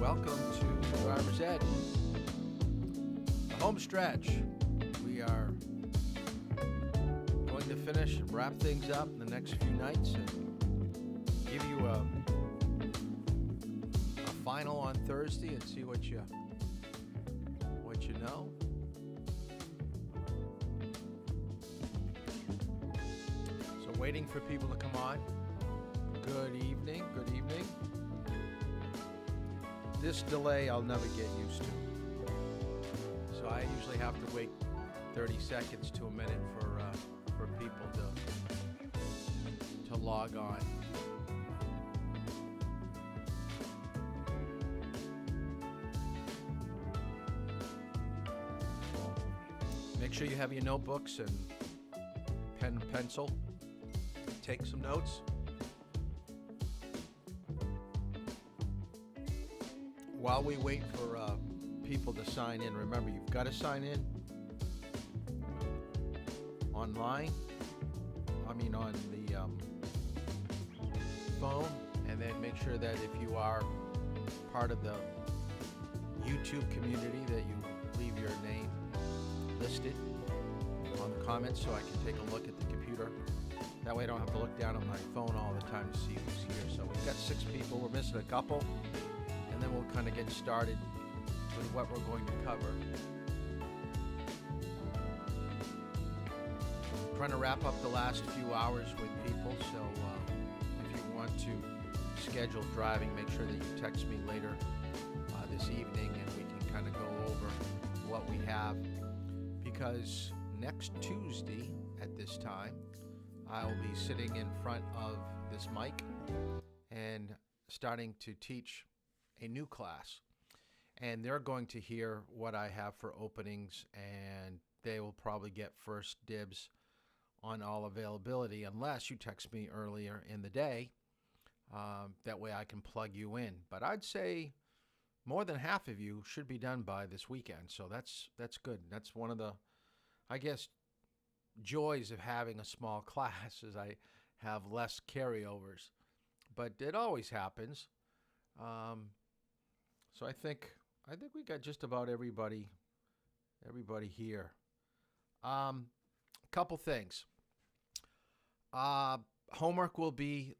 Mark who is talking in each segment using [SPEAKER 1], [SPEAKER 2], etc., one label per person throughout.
[SPEAKER 1] welcome to Driver's Ed, the home stretch. We are going to finish and wrap things up in the next few nights and give you a final on Thursday and see what you know. So waiting for people to come on. Good evening. This delay I'll never get used to. So I usually have to wait 30 seconds to a minute for people to log on. Make sure you have your notebooks and pen and pencil. Take some notes. While we wait for people to sign in, remember you've got to sign in online. On the phone, and then make sure that if you are part of the YouTube community that you leave your name listed on the comments so I can take a look at the computer. That way I don't have to look down at my phone all the time to see who's here. So we've got 6 people. We're missing a couple. And then we'll kind of get started with what we're going to cover. Trying to wrap up the last few hours with people, so if you want to schedule driving, make sure that you text me later this evening and we can kind of go over what we have, because next Tuesday at this time I'll be sitting in front of this mic and starting to teach a new class, and they're going to hear what I have for openings, and they will probably get first dibs on all availability unless you text me earlier in the day. That way I can plug you in. But I'd say more than half of you should be done by this weekend, so that's good. That's one of the, I guess, joys of having a small class is I have less carryovers, but it always happens. So I think we got just about everybody here. Couple things. Homework will be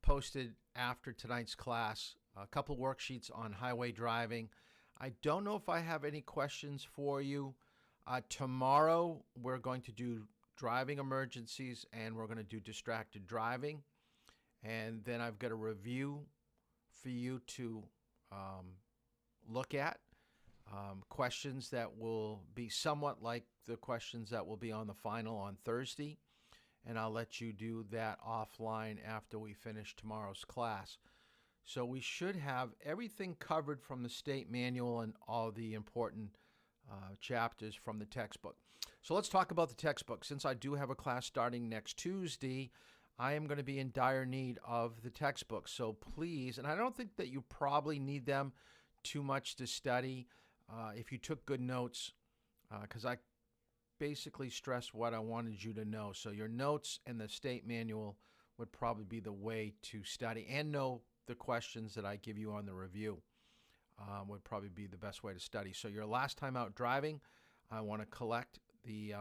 [SPEAKER 1] posted after tonight's class. A couple worksheets on highway driving. I don't know if I have any questions for you. Tomorrow we're going to do driving emergencies and we're going to do distracted driving. And then I've got a review for you to look at. Questions that will be somewhat like the questions that will be on the final on Thursday. And I'll let you do that offline after we finish tomorrow's class. So we should have everything covered from the state manual and all the important chapters from the textbook. So let's talk about the textbook. Since I do have a class starting next Tuesday, I am going to be in dire need of the textbooks. So please, and I don't think that you probably need them too much to study if you took good notes, because I basically stressed what I wanted you to know. So your notes and the state manual would probably be the way to study, and know the questions that I give you on the review would probably be the best way to study. So your last time out driving, I want to collect the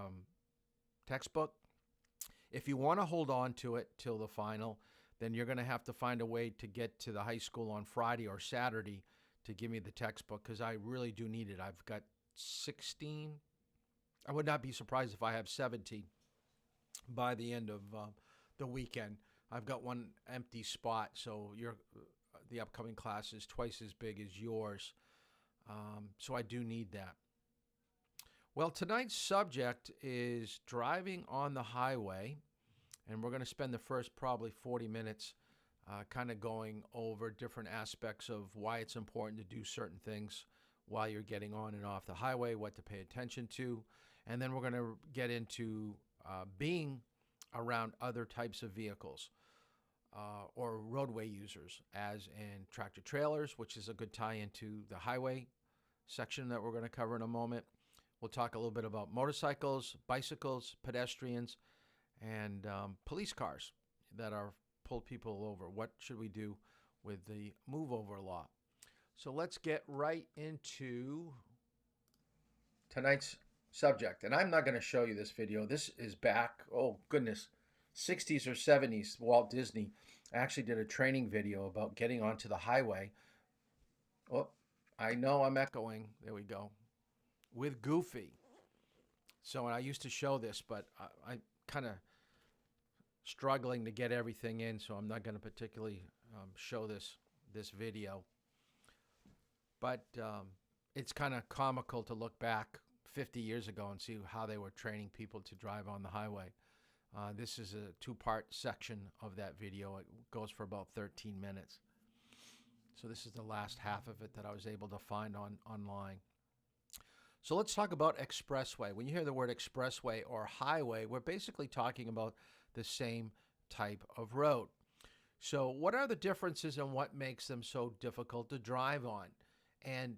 [SPEAKER 1] textbook. If you want to hold on to it till the final, then you're going to have to find a way to get to the high school on Friday or Saturday to give me the textbook, because I really do need it. I've got 16. I would not be surprised if I have 17 by the end of the weekend. I've got one empty spot, so the upcoming class is twice as big as yours. So I do need that. Well, tonight's subject is driving on the highway, and we're going to spend the first probably 40 minutes kind of going over different aspects of why it's important to do certain things while you're getting on and off the highway, what to pay attention to. And then we're going to get into being around other types of vehicles or roadway users, as in tractor trailers, which is a good tie into the highway section that we're going to cover in a moment. We'll talk a little bit about motorcycles, bicycles, pedestrians, and police cars that are pull people over. What should we do with the move over law? So let's get right into tonight's subject. And I'm not going to show you this video. This is back, oh goodness, 60s or 70s. Walt Disney actually did a training video about getting onto the highway. Oh, I know I'm echoing. There we go. With Goofy. So I used to show this, but I kind of struggling to get everything in, so I'm not going to particularly show this video. But it's kind of comical to look back 50 years ago and see how they were training people to drive on the highway. This is a two-part section of that video. It goes for about 13 minutes. So this is the last half of it that I was able to find online. So let's talk about expressway. When you hear the word expressway or highway, we're basically talking about the same type of road. So what are the differences and what makes them so difficult to drive on? And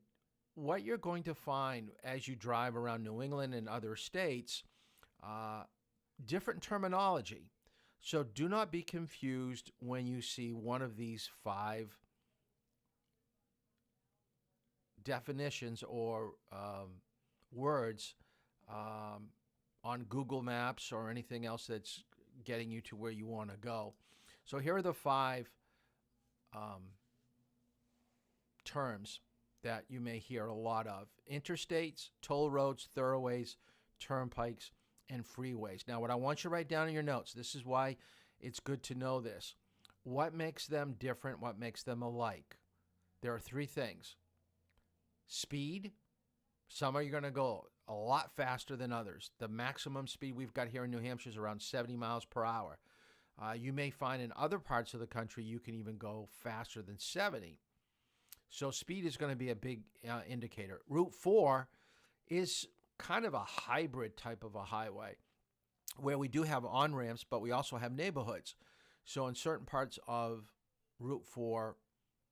[SPEAKER 1] what you're going to find as you drive around New England and other states, different terminology. So do not be confused when you see one of these 5 definitions or words on Google Maps or anything else that's getting you to where you want to go. So here are the 5 terms that you may hear a lot of: interstates, toll roads, thoroughways, turnpikes, and freeways. Now, what I want you to write down in your notes, this is why it's good to know this. What makes them different? What makes them alike? There are 3 things. Speed. Some are going to go a lot faster than others. The maximum speed we've got here in New Hampshire is around 70 miles per hour. You may find in other parts of the country you can even go faster than 70. So speed is going to be a big indicator. Route 4 is kind of a hybrid type of a highway where we do have on-ramps, but we also have neighborhoods. So in certain parts of Route 4,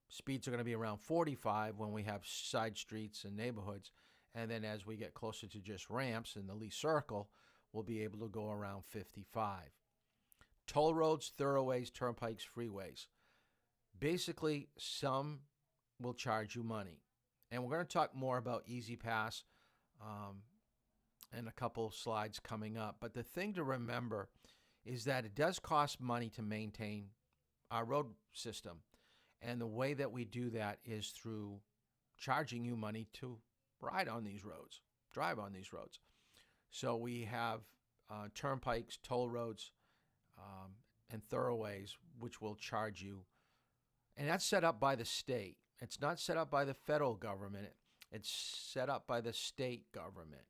[SPEAKER 1] speeds are going to be around 45 when we have side streets and neighborhoods. And then as we get closer to just ramps in the Lee Circle, we'll be able to go around 55. Toll roads, thoroughways, turnpikes, freeways. Basically, some will charge you money. And we're going to talk more about Easy Pass in a couple slides coming up. But the thing to remember is that it does cost money to maintain our road system. And the way that we do that is through charging you money to ride on these roads, drive on these roads. So we have turnpikes, toll roads, and thoroughways, which will charge you. And that's set up by the state. It's not set up by the federal government. It's set up by the state government.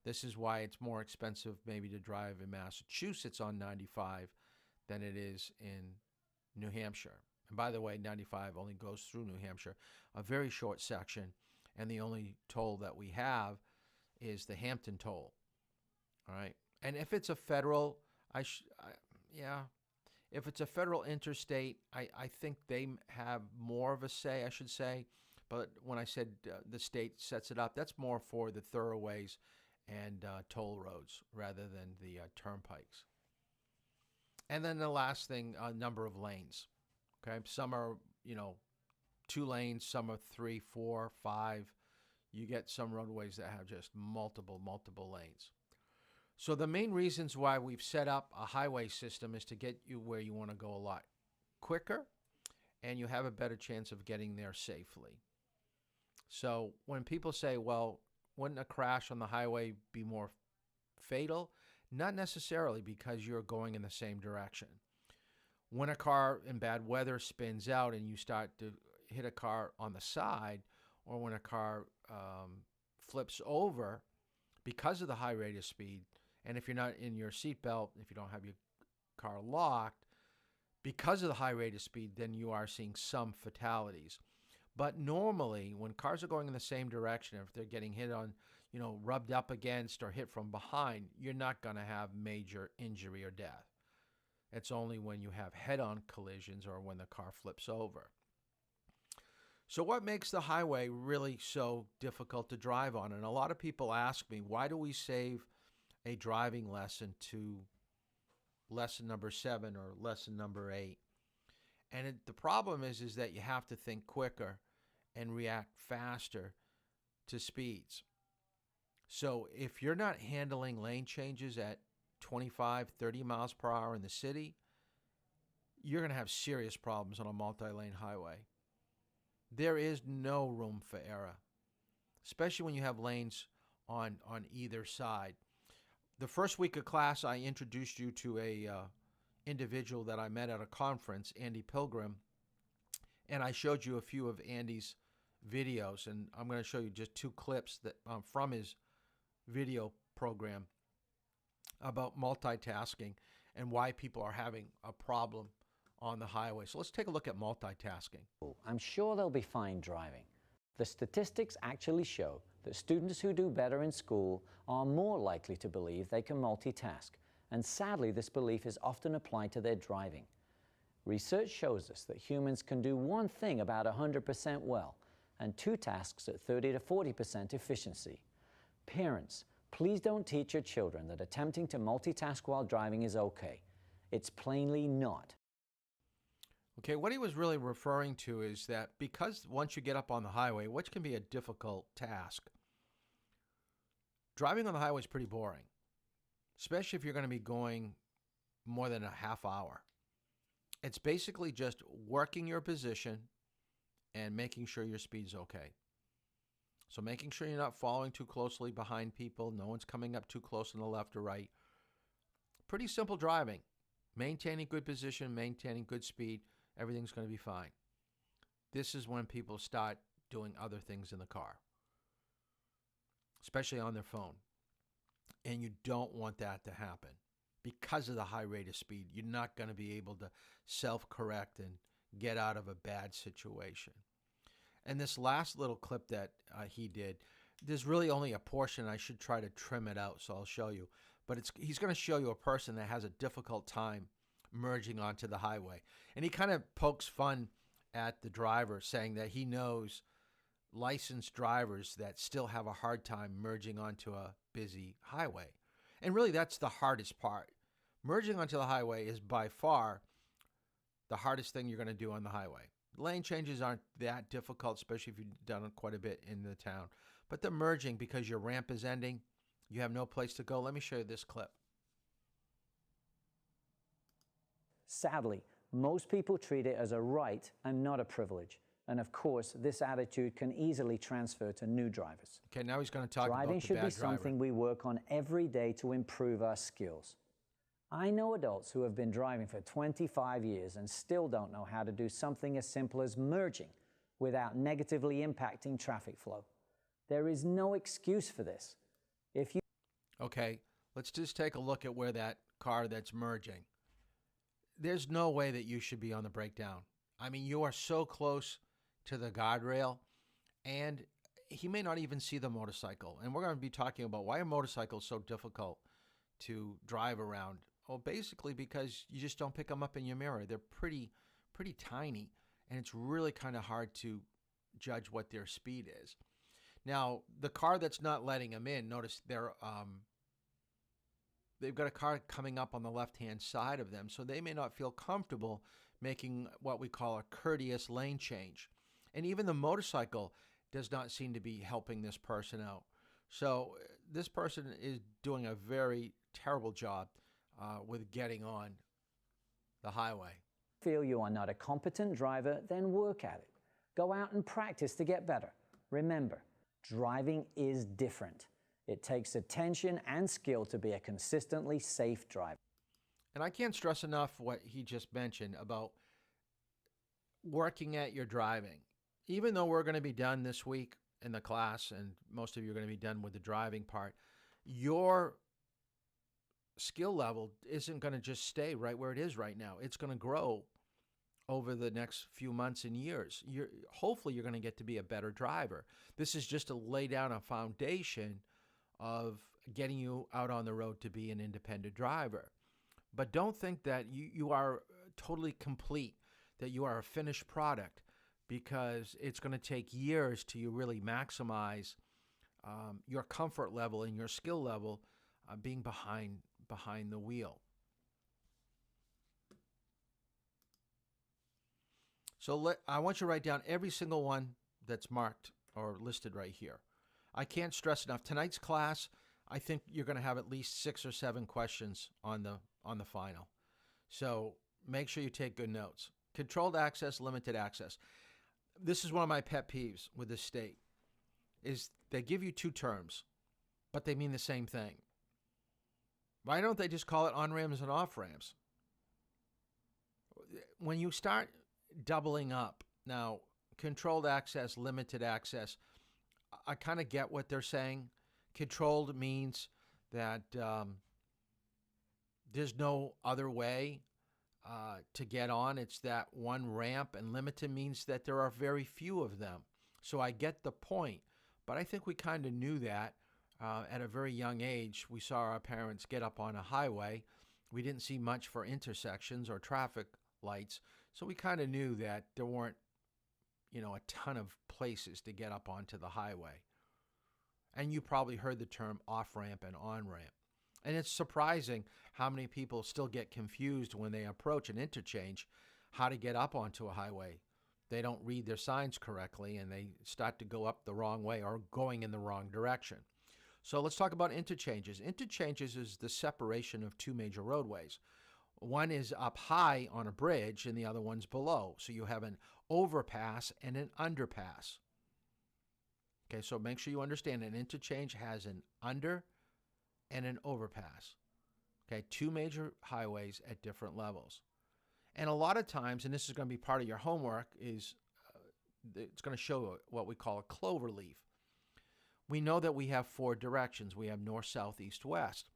[SPEAKER 1] This is why it's more expensive maybe to drive in Massachusetts on 95 than it is in New Hampshire. And by the way, 95 only goes through New Hampshire, a very short section, and the only toll that we have is the Hampton toll. All right, and if it's a federal, if it's a federal interstate, I think they have more of a say, I should say. But when I said the state sets it up, that's more for the thoroughways and toll roads rather than the turnpikes. And then the last thing, number of lanes. Okay, some are, 2 lanes, some are 3, 4, 5. You get some roadways that have just multiple lanes. So the main reasons why we've set up a highway system is to get you where you want to go a lot quicker, and you have a better chance of getting there safely. So when people say, well, wouldn't a crash on the highway be more fatal? Not necessarily, because you're going in the same direction. When a car in bad weather spins out and you start to hit a car on the side, or when a car flips over because of the high rate of speed, and if you're not in your seatbelt, if you don't have your car locked, because of the high rate of speed, then you are seeing some fatalities. But normally, when cars are going in the same direction, if they're getting hit on, rubbed up against or hit from behind, you're not going to have major injury or death. It's only when you have head-on collisions or when the car flips over. So what makes the highway really so difficult to drive on? And a lot of people ask me, why do we save a driving lesson to lesson number 7 or lesson number 8? And the problem is that you have to think quicker and react faster to speeds. So if you're not handling lane changes at 25, 30 miles per hour in the city, you're going to have serious problems on a multi-lane highway. There is no room for error, especially when you have lanes on either side. The first week of class, I introduced you to a individual that I met at a conference, Andy Pilgrim, and I showed you a few of Andy's videos, and I'm going to show you just two clips that from his video program about multitasking and why people are having a problem on the highway. So let's take a look at multitasking.
[SPEAKER 2] I'm sure they'll be fine driving. The statistics actually show that students who do better in school are more likely to believe they can multitask, and sadly this belief is often applied to their driving. Research shows us that humans can do one thing about 100% well, and two tasks at 30 to 40% efficiency. Parents, please don't teach your children that attempting to multitask while driving is okay. It's plainly not.
[SPEAKER 1] Okay, what he was really referring to is that because once you get up on the highway, which can be a difficult task, driving on the highway is pretty boring, especially if you're going to be going more than a half hour. It's basically just working your position and making sure your speed's okay. So making sure you're not following too closely behind people, no one's coming up too close on the left or right. Pretty simple driving. Maintaining good position, maintaining good speed, everything's going to be fine. This is when people start doing other things in the car, especially on their phone. And you don't want that to happen. Because of the high rate of speed, you're not going to be able to self-correct and get out of a bad situation. And this last little clip that he did, there's really only a portion. I should try to trim it out, so I'll show you. But he's going to show you a person that has a difficult time merging onto the highway. And he kind of pokes fun at the driver, saying that he knows licensed drivers that still have a hard time merging onto a busy highway. And really, that's the hardest part. Merging onto the highway is by far the hardest thing you're going to do on the highway. Lane changes aren't that difficult, especially if you've done quite a bit in the town. But the merging, because your ramp is ending, you have no place to go. Let me show you this clip.
[SPEAKER 2] Sadly, most people treat it as a right and not a privilege. And of course, this attitude can easily transfer to new drivers.
[SPEAKER 1] Okay, now he's going to talk
[SPEAKER 2] Driving
[SPEAKER 1] about the
[SPEAKER 2] should
[SPEAKER 1] bad
[SPEAKER 2] be something we work on every day to improve our skills. I know adults who have been driving for 25 years and still don't know how to do something as simple as merging without negatively impacting traffic flow. There is no excuse for this.
[SPEAKER 1] Okay, let's just take a look at where that car that's merging. There's no way that you should be on the breakdown. I mean, you are so close to the guardrail, and he may not even see the motorcycle. And we're going to be talking about why are motorcycles so difficult to drive around. Well, basically because you just don't pick them up in your mirror. They're pretty tiny, and it's really kind of hard to judge what their speed is. Now, the car that's not letting them in, notice they've got a car coming up on the left-hand side of them, so they may not feel comfortable making what we call a courteous lane change. And even the motorcycle does not seem to be helping this person out. So this person is doing a very terrible job with getting on the highway.
[SPEAKER 2] Feel you are not a competent driver, then work at it. Go out and practice to get better. Remember, driving is different. It takes attention and skill to be a consistently safe driver.
[SPEAKER 1] And I can't stress enough what he just mentioned about working at your driving. Even though we're going to be done this week in the class, and most of you are going to be done with the driving part, your skill level isn't going to just stay right where it is right now. It's going to grow over the next few months and years. Hopefully you're going to get to be a better driver. This is just to lay down a foundation of getting you out on the road to be an independent driver. But don't think that you are totally complete, that you are a finished product, because it's going to take years till you really maximize your comfort level and your skill level being behind the wheel. So I want you to write down every single one that's marked or listed right here. I can't stress enough. Tonight's class, I think you're going to have at least 6 or 7 questions on the final. So make sure you take good notes. Controlled access, limited access. This is one of my pet peeves with this state, is they give you 2 terms, but they mean the same thing. Why don't they just call it on-ramps and off-ramps? When you start doubling up, now, controlled access, limited access, I kind of get what they're saying. Controlled means that there's no other way to get on. It's that one ramp, and limited means that there are very few of them. So I get the point, but I think we kind of knew that at a very young age. We saw our parents get up on a highway. We didn't see much for intersections or traffic lights, so we kind of knew that there weren't, a ton of places to get up onto the highway. And you probably heard the term off-ramp and on-ramp. And it's surprising how many people still get confused when they approach an interchange how to get up onto a highway. They don't read their signs correctly, and they start to go up the wrong way or going in the wrong direction. So let's talk about interchanges. Interchanges is the separation of 2 major roadways. One is up high on a bridge, and the other one's below. So you have an overpass and an underpass. Okay, so make sure you understand an interchange has an under and an overpass. Okay, 2 major highways at different levels. And a lot of times, and this is going to be part of your homework, is it's going to show what we call a clover leaf. We know that we have 4 directions. We have north, south, east, west.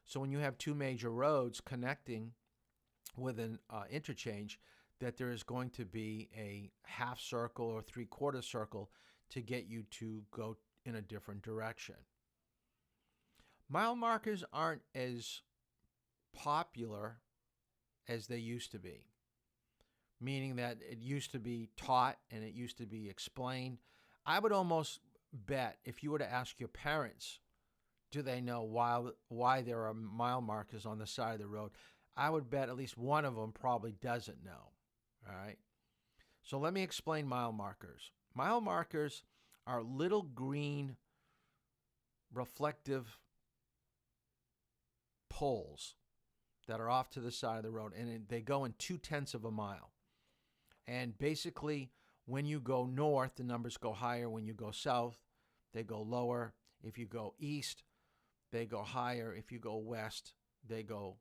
[SPEAKER 1] So when you have 2 major roads connecting with an interchange, that there is going to be a half circle or 3/4 circle to get you to go in a different direction. Mile markers aren't as popular as they used to be, meaning that it used to be taught and it used to be explained. I would almost bet if you were to ask your parents, do they know why there are mile markers on the side of the road, I would bet at least one of them probably doesn't know. All right. So let me explain mile markers. Mile markers are little green reflective poles that are off to the side of the road, and they go in 2/10 of a mile. And basically, when you go north, the numbers go higher. When you go south, they go lower. If you go east, they go higher. If you go west, they go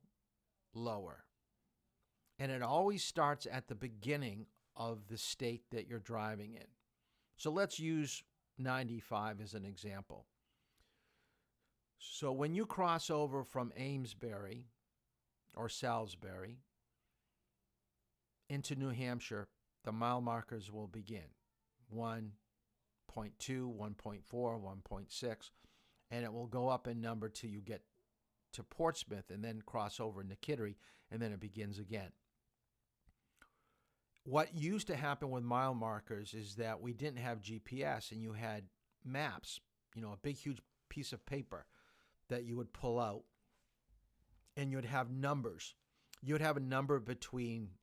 [SPEAKER 1] lower. And it always starts at the beginning of the state that you're driving in. So let's use 95 as an example. So when you cross over from Amesbury or Salisbury into New Hampshire, the mile markers will begin. 1.2, 1.4, 1.6, and it will go up in number till you get to Portsmouth and then cross over into Kittery, and then it begins again. What used to happen with mile markers is that we didn't have GPS, and you had maps, a big, huge piece of paper that you would pull out, and you'd have numbers. You'd have a number between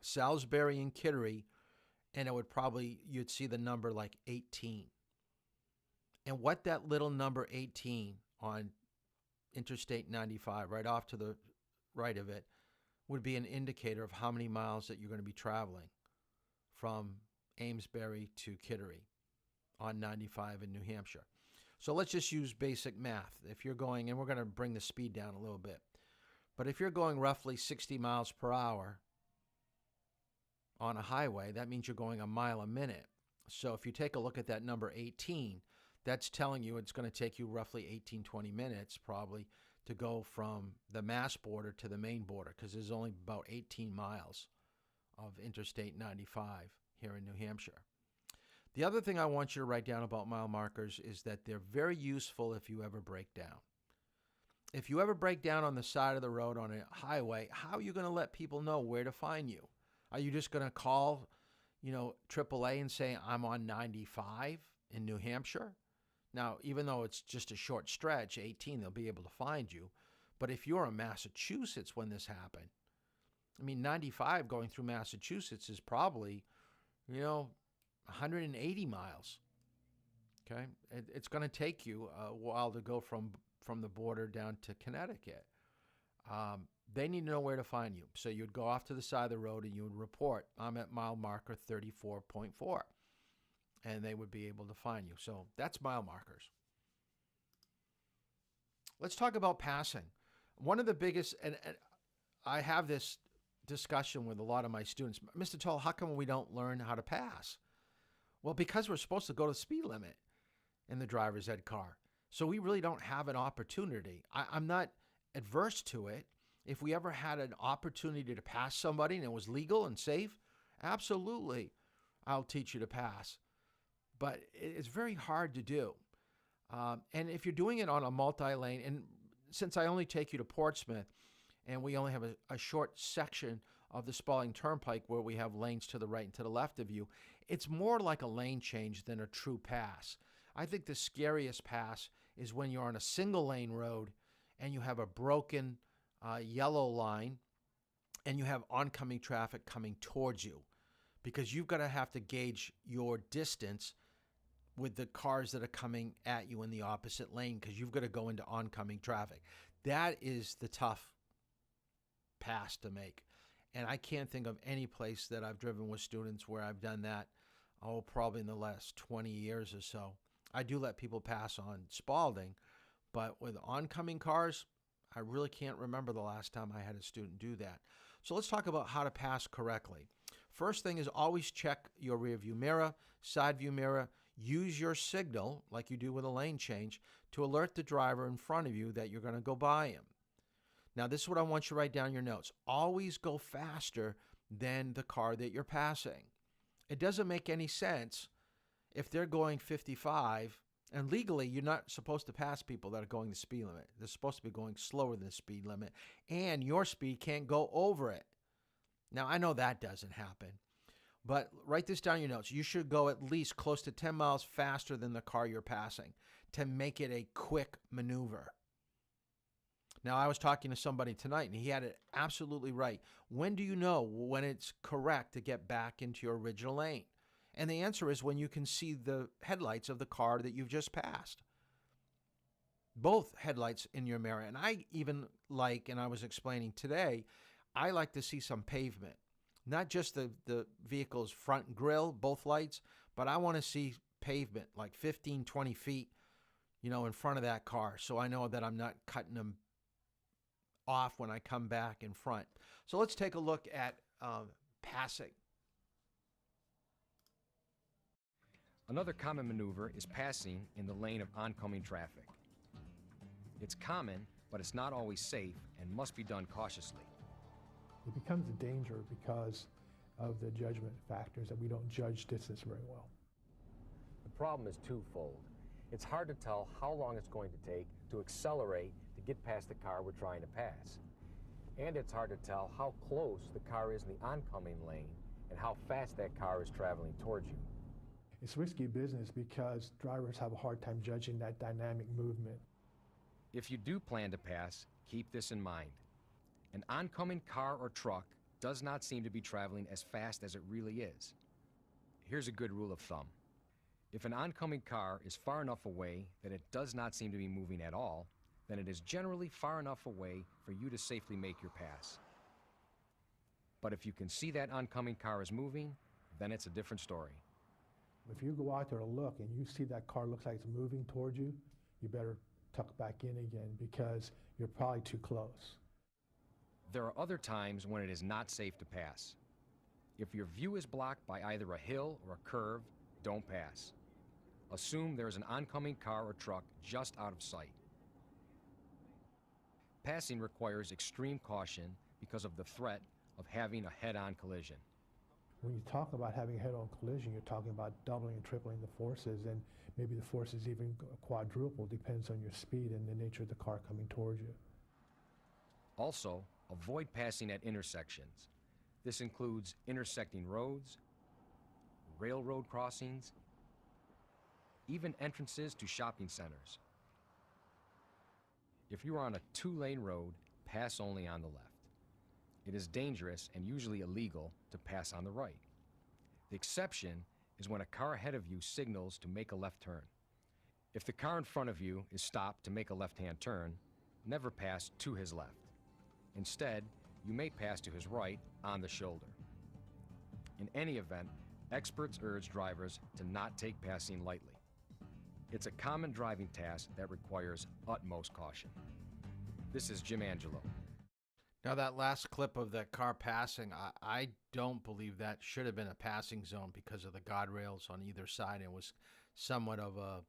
[SPEAKER 1] Salisbury and Kittery, and you'd see the number like 18. And what that little number 18 on Interstate 95, right off to the right of it, would be an indicator of how many miles that you're going to be traveling from Amesbury to Kittery on 95 in New Hampshire. So let's just use basic math. If you're going, and we're going to bring the speed down a little bit, but if you're going roughly 60 miles per hour on a highway, that means you're going a mile a minute. So if you take a look at that number 18, that's telling you it's going to take you roughly 20 minutes probably to go from the Mass border to the Maine border, because there's only about 18 miles of Interstate 95 here in New Hampshire. The other thing I want you to write down about mile markers is that they're very useful if you ever break down. If you ever break down on the side of the road on a highway, how are you going to let people know where to find you? Are you just going to call, AAA and say, I'm on 95 in New Hampshire? Now, even though it's just a short stretch, 18, they'll be able to find you. But if you're in Massachusetts when this happened, 95 going through Massachusetts is probably, 180 miles. Okay, it's going to take you a while to go from the border down to Connecticut. They need to know where to find you. So you'd go off to the side of the road and you would report, I'm at mile marker 34.4. And they would be able to find you. So that's mile markers. Let's talk about passing. One of the biggest, and I have this discussion with a lot of my students. Mr. Toll, how come we don't learn how to pass? Well, because we're supposed to go to the speed limit in the driver's ed car. So we really don't have an opportunity. I'm not adverse to it. If we ever had an opportunity to pass somebody and it was legal and safe, absolutely, I'll teach you to pass. But it's very hard to do. And if you're doing it on a multi-lane, and since I only take you to Portsmouth, and we only have a short section of the Spalding Turnpike where we have lanes to the right and to the left of you, it's more like a lane change than a true pass. I think the scariest pass is when you're on a single lane road and you have a broken yellow line and you have oncoming traffic coming towards you, because you've got to have to gauge your distance with the cars that are coming at you in the opposite lane, because you've got to go into oncoming traffic. That is the tough pass to make. And I can't think of any place that I've driven with students where I've done that, probably in the last 20 years or so. I do let people pass on Spalding, but with oncoming cars, I really can't remember the last time I had a student do that. So let's talk about how to pass correctly. First thing is always check your rear view mirror, side view mirror. Use your signal, like you do with a lane change, to alert the driver in front of you that you're going to go by him. Now, this is what I want you to write down your notes. Always go faster than the car that you're passing. It doesn't make any sense if they're going 55, and legally you're not supposed to pass people that are going the speed limit. They're supposed to be going slower than the speed limit, and your speed can't go over it. Now, I know that doesn't happen, but write this down in your notes. You should go at least close to 10 miles faster than the car you're passing to make it a quick maneuver. Now, I was talking to somebody tonight, and he had it absolutely right. When do you know when it's correct to get back into your original lane? And the answer is when you can see the headlights of the car that you've just passed. Both headlights in your mirror. And I even like, and I was explaining today, I like to see some pavement. Not just the vehicle's front grille, both lights, but I want to see pavement, like 15, 20 feet, in front of that car. So I know that I'm not cutting them off when I come back in front. So let's take a look at passing.
[SPEAKER 3] Another common maneuver is passing in the lane of oncoming traffic. It's common, but it's not always safe and must be done cautiously.
[SPEAKER 4] It becomes a danger because of the judgment factors that we don't judge distance very well.
[SPEAKER 5] The problem is twofold. It's hard to tell how long it's going to take to accelerate to get past the car we're trying to pass. And it's hard to tell how close the car is in the oncoming lane and how fast that car is traveling towards you.
[SPEAKER 4] It's risky business because drivers have a hard time judging that dynamic movement.
[SPEAKER 3] If you do plan to pass, keep this in mind. An oncoming car or truck does not seem to be traveling as fast as it really is. Here's a good rule of thumb. If an oncoming car is far enough away that it does not seem to be moving at all, then it is generally far enough away for you to safely make your pass. But if you can see that oncoming car is moving, then it's a different story.
[SPEAKER 4] If you go out there to look and you see that car looks like it's moving towards you, you better tuck back in again because you're probably too close.
[SPEAKER 3] There are other times when it is not safe to pass. If your view is blocked by either a hill or a curve, don't pass. Assume there is an oncoming car or truck just out of sight. Passing requires extreme caution because of the threat of having a head-on collision.
[SPEAKER 4] When you talk about having a head-on collision, you're talking about doubling and tripling the forces, and maybe the forces even quadruple, depends on your speed and the nature of the car coming towards you.
[SPEAKER 3] Also, avoid passing at intersections. This includes intersecting roads, railroad crossings, even entrances to shopping centers. If you are on a two-lane road, pass only on the left. It is dangerous and usually illegal to pass on the right. The exception is when a car ahead of you signals to make a left turn. If the car in front of you is stopped to make a left-hand turn, never pass to his left. Instead, you may pass to his right on the shoulder. In any event, experts urge drivers to not take passing lightly. It's a common driving task that requires utmost caution. This is Jim Angelo.
[SPEAKER 1] Now, that last clip of that car passing, I don't believe that should have been a passing zone because of the guardrails on either side. It was somewhat of a,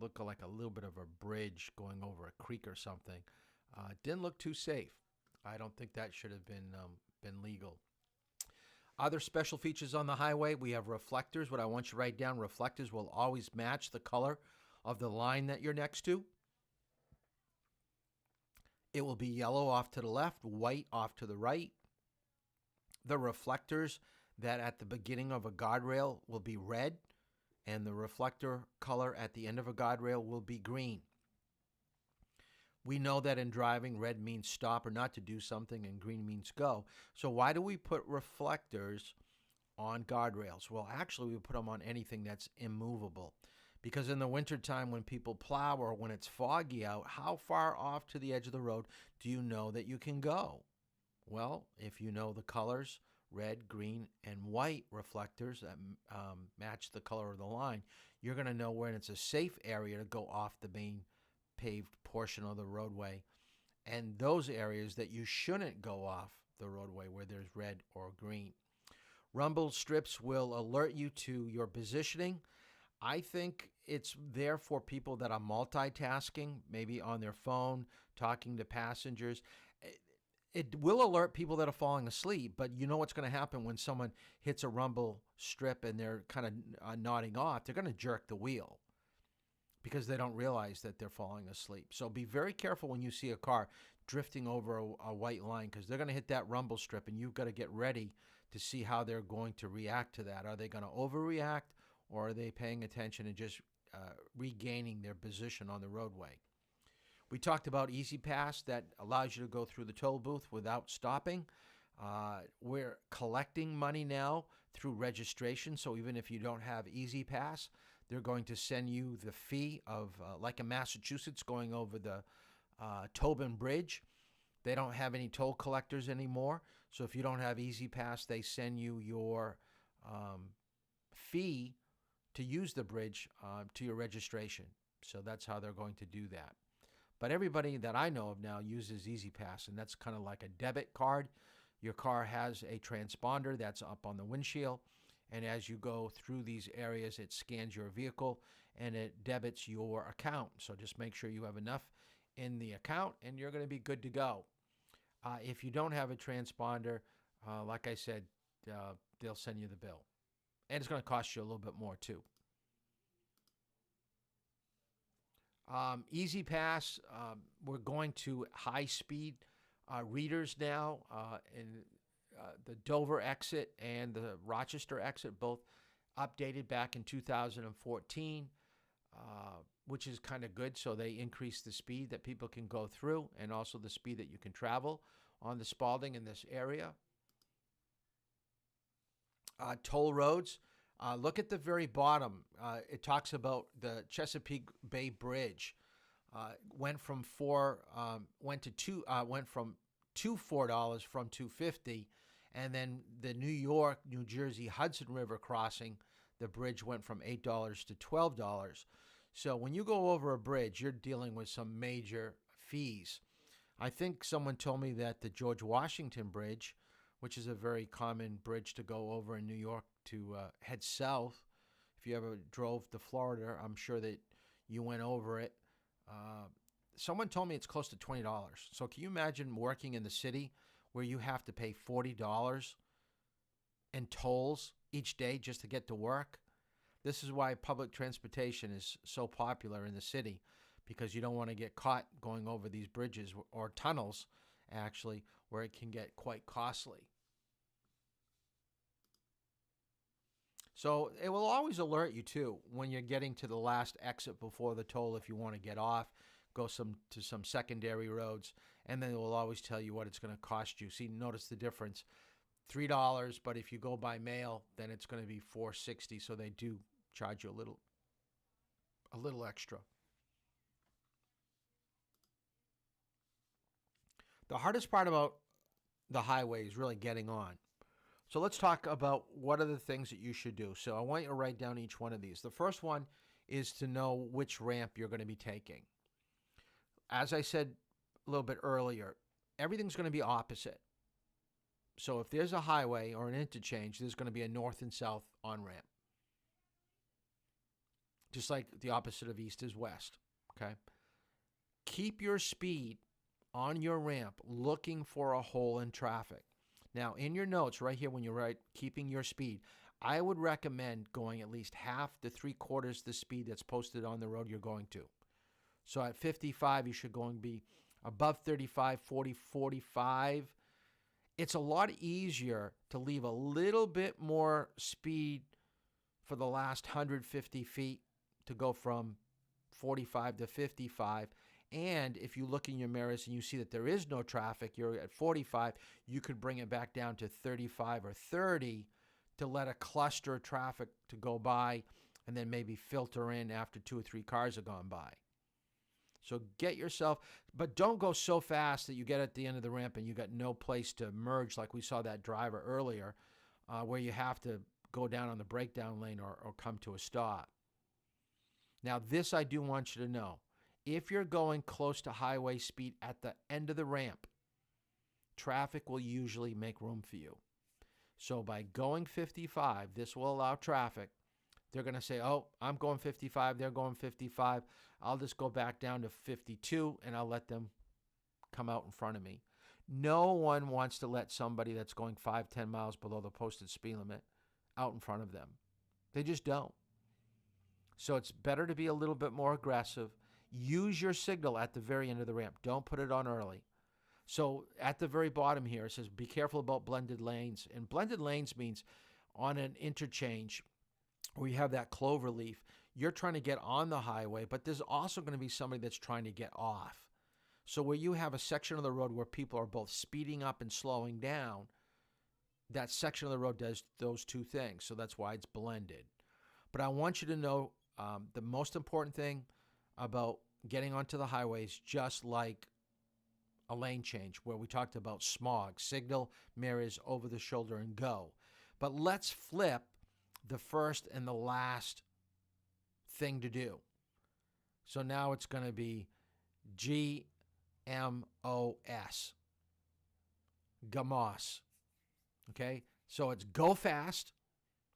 [SPEAKER 1] looked like a little bit of a bridge going over a creek or something. Didn't look too safe. I don't think that should have been legal. Other special features on the highway, we have reflectors. What I want you to write down, reflectors will always match the color of the line that you're next to. It will be yellow off to the left, white off to the right. The reflectors that at the beginning of a guardrail will be red, and the reflector color at the end of a guardrail will be green. We know that in driving, red means stop or not to do something, and green means go. So why do we put reflectors on guardrails? Well, actually, we put them on anything that's immovable. Because in the wintertime, when people plow or when it's foggy out, how far off to the edge of the road do you know that you can go? Well, if you know the colors, red, green, and white reflectors that match the color of the line, you're going to know when it's a safe area to go off the main paved portion of the roadway, and those areas that you shouldn't go off the roadway where there's red or green. Rumble strips will alert you to your positioning. I think it's there for people that are multitasking, maybe on their phone, talking to passengers. It will alert people that are falling asleep, but you know what's going to happen when someone hits a rumble strip and they're kind of nodding off. They're going to jerk the wheel because they don't realize that they're falling asleep. So be very careful when you see a car drifting over a white line, because they're going to hit that rumble strip, and you've got to get ready to see how they're going to react to that. Are they going to overreact, or are they paying attention and just regaining their position on the roadway? We talked about Easy Pass that allows you to go through the toll booth without stopping. We're collecting money now through registration, so even if you don't have Easy Pass, they're going to send you the fee of, like in Massachusetts, going over the Tobin Bridge. They don't have any toll collectors anymore, so if you don't have Easy Pass, they send you your fee to use the bridge to your registration. So that's how they're going to do that. But everybody that I know of now uses Easy Pass, and that's kind of like a debit card. Your car has a transponder that's up on the windshield, and as you go through these areas, it scans your vehicle and it debits your account. So just make sure you have enough in the account, and you're going to be good to go. If you don't have a transponder, like I said, they'll send you the bill. And it's going to cost you a little bit more, too. Easy Pass, we're going to high-speed readers now in the Dover exit and the Rochester exit, both updated back in 2014, which is kind of good. So they increase the speed that people can go through and also the speed that you can travel on the Spalding in this area. Toll roads. Look at the very bottom. It talks about the Chesapeake Bay Bridge. Went from $4 from $2.50, and then the New York, New Jersey Hudson River crossing, the bridge went from $8 to $12. So when you go over a bridge, you're dealing with some major fees. I think someone told me that the George Washington Bridge, which is a very common bridge to go over in New York to head south. If you ever drove to Florida, I'm sure that you went over it. Someone told me it's close to $20. So can you imagine working in the city where you have to pay $40 in tolls each day just to get to work? This is why public transportation is so popular in the city, because you don't want to get caught going over these bridges or tunnels, actually, where it can get quite costly. So it will always alert you, too, when you're getting to the last exit before the toll if you want to get off, go to some secondary roads, and then it will always tell you what it's going to cost you. See, notice the difference. $3, but if you go by mail, then it's going to be $4.60. So they do charge you a little extra. The hardest part about the highway is really getting on. So let's talk about what are the things that you should do. So I want you to write down each one of these. The first one is to know which ramp you're going to be taking. As I said a little bit earlier, everything's going to be opposite. So if there's a highway or an interchange, there's going to be a north and south on-ramp. Just like the opposite of east is west, okay? Keep your speed on your ramp looking for a hole in traffic. Now, in your notes right here when you write keeping your speed, I would recommend going at least half to 3/4 the speed that's posted on the road you're going to. So at 55, you should go and be above 35, 40, 45. It's a lot easier to leave a little bit more speed for the last 150 feet to go from 45 to 55. And if you look in your mirrors and you see that there is no traffic, you're at 45, you could bring it back down to 35 or 30 to let a cluster of traffic to go by and then maybe filter in after 2 or 3 cars have gone by. So get yourself, but don't go so fast that you get at the end of the ramp and you got no place to merge like we saw that driver earlier, where you have to go down on the breakdown lane or come to a stop. Now, this I do want you to know. If you're going close to highway speed at the end of the ramp, traffic will usually make room for you. So by going 55, this will allow traffic. They're going to say, oh, I'm going 55, they're going 55. I'll just go back down to 52 and I'll let them come out in front of me. No one wants to let somebody that's going 5, 10 miles below the posted speed limit out in front of them. They just don't. So it's better to be a little bit more aggressive. Use your signal at the very end of the ramp. Don't put it on early. So at the very bottom here, it says, be careful about blended lanes. And blended lanes means on an interchange where you have that clover leaf, you're trying to get on the highway, but there's also going to be somebody that's trying to get off. So where you have a section of the road where people are both speeding up and slowing down, that section of the road does those two things. So that's why it's blended. But I want you to know the most important thing about getting onto the highways, just like a lane change where we talked about smog, signal, mirrors, over the shoulder, and go. But let's flip the first and the last thing to do. So now it's going to be GMOS, GMOS. Okay, so it's go fast.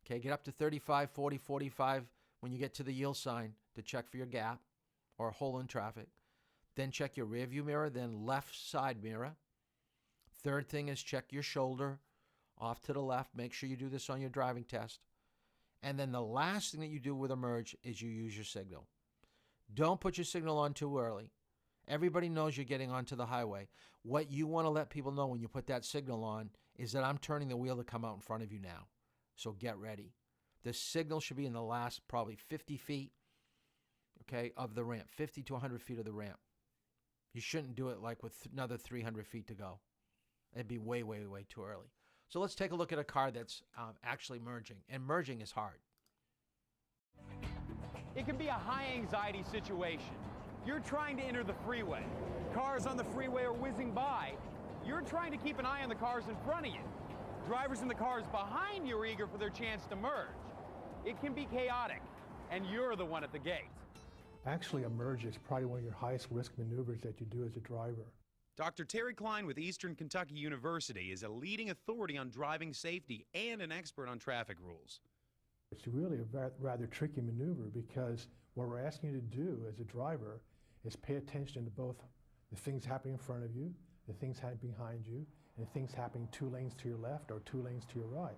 [SPEAKER 1] Okay, get up to 35, 40, 45 when you get to the yield sign to check for your gap or a hole in traffic. Then check your rear view mirror, then left side mirror. Third thing is check your shoulder off to the left. Make sure you do this on your driving test. And then the last thing that you do with a merge is you use your signal. Don't put your signal on too early. Everybody knows you're getting onto the highway. What you want to let people know when you put that signal on is that I'm turning the wheel to come out in front of you now. So get ready. The signal should be in the last probably 50 feet, okay, of the ramp, 50 to 100 feet of the ramp. You shouldn't do it like with another 300 feet to go. It'd be way, way, way too early. So let's take a look at a car that's actually merging. And merging is hard.
[SPEAKER 6] It can be a high anxiety situation. You're trying to enter the freeway. Cars on the freeway are whizzing by. You're trying to keep an eye on the cars in front of you. Drivers in the cars behind you are eager for their chance to merge. It can be chaotic, and you're the one at the gate.
[SPEAKER 4] Actually, a merge is probably one of your highest risk maneuvers that you do as a driver.
[SPEAKER 7] Dr. Terry Klein with Eastern Kentucky University is a leading authority on driving safety and an expert on traffic rules.
[SPEAKER 4] It's really a rather tricky maneuver because what we're asking you to do as a driver is pay attention to both the things happening in front of you, the things happening behind you, and the things happening 2 lanes to your left or 2 lanes to your right.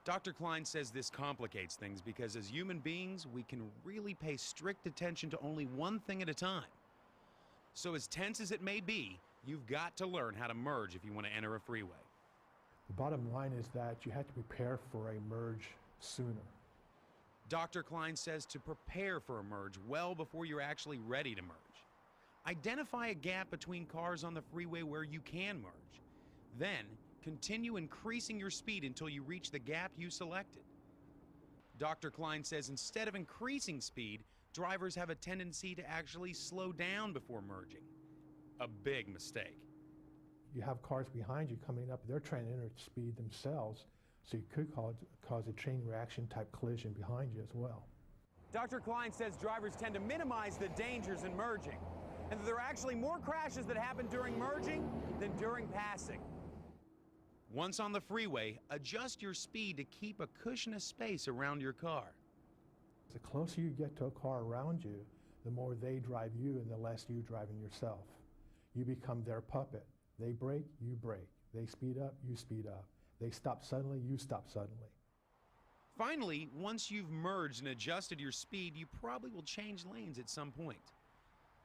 [SPEAKER 7] Dr. Klein says this complicates things because as human beings, we can really pay strict attention to only one thing at a time. So as tense as it may be, you've got to learn how to merge if you want to enter a freeway.
[SPEAKER 4] The bottom line is that you have to prepare for a merge sooner.
[SPEAKER 7] Dr. Klein says to prepare for a merge well before you're actually ready to merge. Identify a gap between cars on the freeway where you can merge. Then, Continue increasing your speed until you reach the gap you selected. Dr. Klein says instead of increasing speed, drivers have a tendency to actually slow down before merging. A big mistake.
[SPEAKER 4] You have cars behind you coming up, they're trying to enter speed themselves, so you could cause a chain reaction type collision behind you as well.
[SPEAKER 6] Dr. Klein says drivers tend to minimize the dangers in merging, and that there are actually more crashes that happen during merging than during passing.
[SPEAKER 7] Once on the freeway, adjust your speed to keep a cushion of space around your car.
[SPEAKER 4] The closer you get to a car around you, the more they drive you and the less you driving yourself. You become their puppet. They brake, you brake. They speed up, you speed up. They stop suddenly, you stop suddenly.
[SPEAKER 7] Finally, once you've merged and adjusted your speed, you probably will change lanes at some point.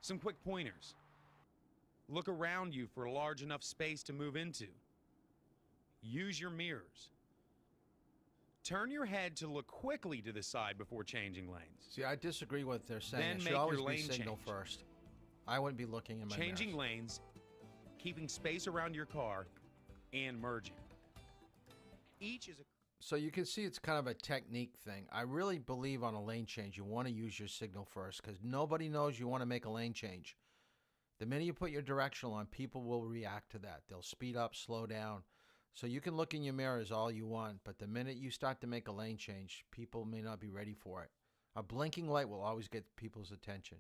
[SPEAKER 7] Some quick pointers. Look around you for a large enough space to move into. Use your mirrors. Turn your head to look quickly to the side before changing lanes.
[SPEAKER 1] See, I disagree with what they're saying.
[SPEAKER 7] Then
[SPEAKER 1] It
[SPEAKER 7] make
[SPEAKER 1] should always
[SPEAKER 7] your
[SPEAKER 1] be
[SPEAKER 7] lane
[SPEAKER 1] signal
[SPEAKER 7] change.
[SPEAKER 1] first. I wouldn't be looking in my
[SPEAKER 7] Changing
[SPEAKER 1] mirrors.
[SPEAKER 7] lanes, keeping space around your car, and merging. Each is a...
[SPEAKER 1] So you can see it's kind of a technique thing. I really believe on a lane change, you want to use your signal first because nobody knows you want to make a lane change. The minute you put your directional on, people will react to that. They'll speed up, slow down. So you can look in your mirrors all you want, but the minute you start to make a lane change, people may not be ready for it. A blinking light will always get people's attention.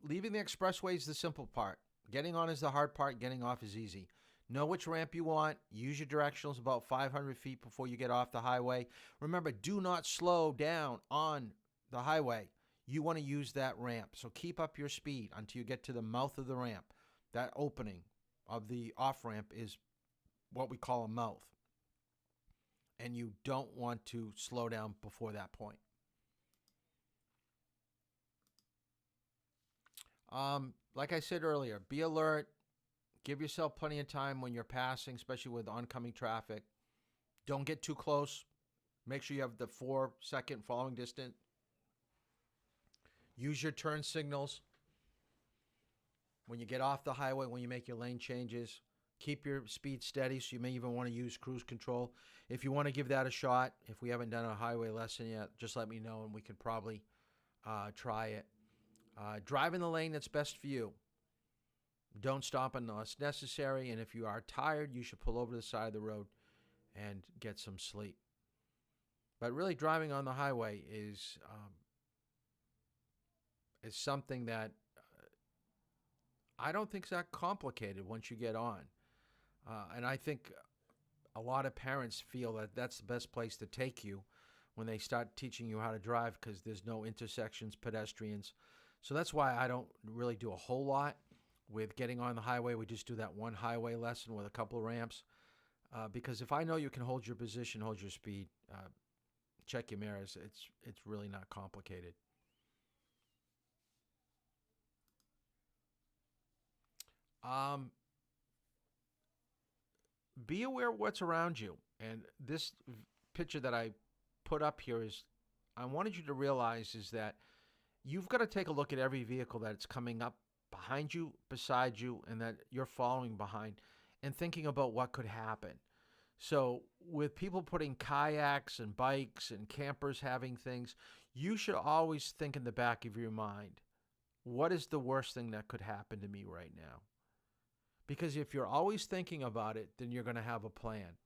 [SPEAKER 1] Leaving the expressway is the simple part. Getting on is the hard part. Getting off is easy. Know which ramp you want. Use your directionals about 500 feet before you get off the highway. Remember, do not slow down on the highway. You want to use that ramp. So keep up your speed until you get to the mouth of the ramp. That opening of the off-ramp is what we call a mouth. And you don't want to slow down before that point. Like I said earlier, be alert. Give yourself plenty of time when you're passing, especially with oncoming traffic. Don't get too close. Make sure you have the 4-second following distance. Use your turn signals when you get off the highway, when you make your lane changes. Keep your speed steady, so you may even want to use cruise control. If you want to give that a shot, if we haven't done a highway lesson yet, just let me know and we can probably try it. Drive in the lane that's best for you. Don't stop unless necessary, and if you are tired, you should pull over to the side of the road and get some sleep. But really, driving on the highway is something that I don't think is that complicated once you get on. And I think a lot of parents feel that that's the best place to take you when they start teaching you how to drive because there's no intersections, pedestrians. So that's why I don't really do a whole lot with getting on the highway. We just do that one highway lesson with a couple of ramps. Because if I know you can hold your position, hold your speed, check your mirrors, it's really not complicated. Be aware of what's around you. And this picture that I put up here is, I wanted you to realize is that you've got to take a look at every vehicle that's coming up behind you, beside you, and that you're following behind, and thinking about what could happen. So with people putting kayaks and bikes and campers having things, you should always think in the back of your mind, what is the worst thing that could happen to me right now? Because if you're always thinking about it, then you're going to have a plan.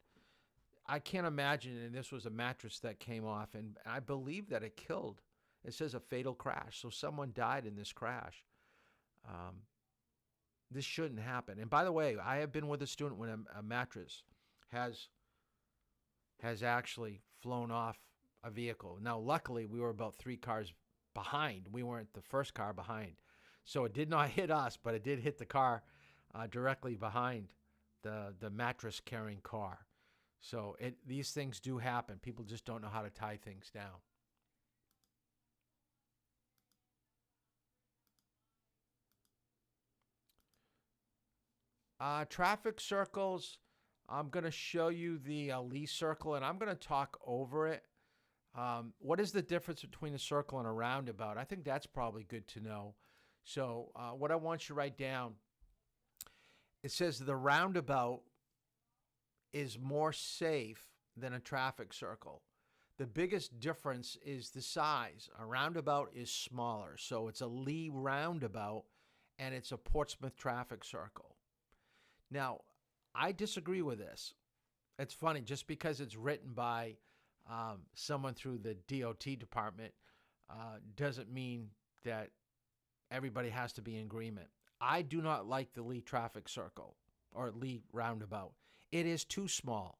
[SPEAKER 1] I can't imagine, and this was a mattress that came off, and I believe that it killed. It says a fatal crash, so someone died in this crash. This shouldn't happen. And by the way, I have been with a student when a mattress has actually flown off a vehicle. Now, luckily, we were about 3 cars behind. We weren't the first car behind. So it did not hit us, but it did hit the car directly behind the mattress-carrying car. So these things do happen. People just don't know how to tie things down. Traffic circles, I'm going to show you the Lee circle, and I'm going to talk over it. What is the difference between a circle and a roundabout? I think that's probably good to know. So what I want you to write down, it says the roundabout is more safe than a traffic circle. The biggest difference is the size. A roundabout is smaller, so it's a Lee roundabout and it's a Portsmouth traffic circle. Now, I disagree with this. It's funny, just because it's written by someone through the DOT department doesn't mean that everybody has to be in agreement. I do not like the Lee traffic circle or Lee roundabout. It is too small.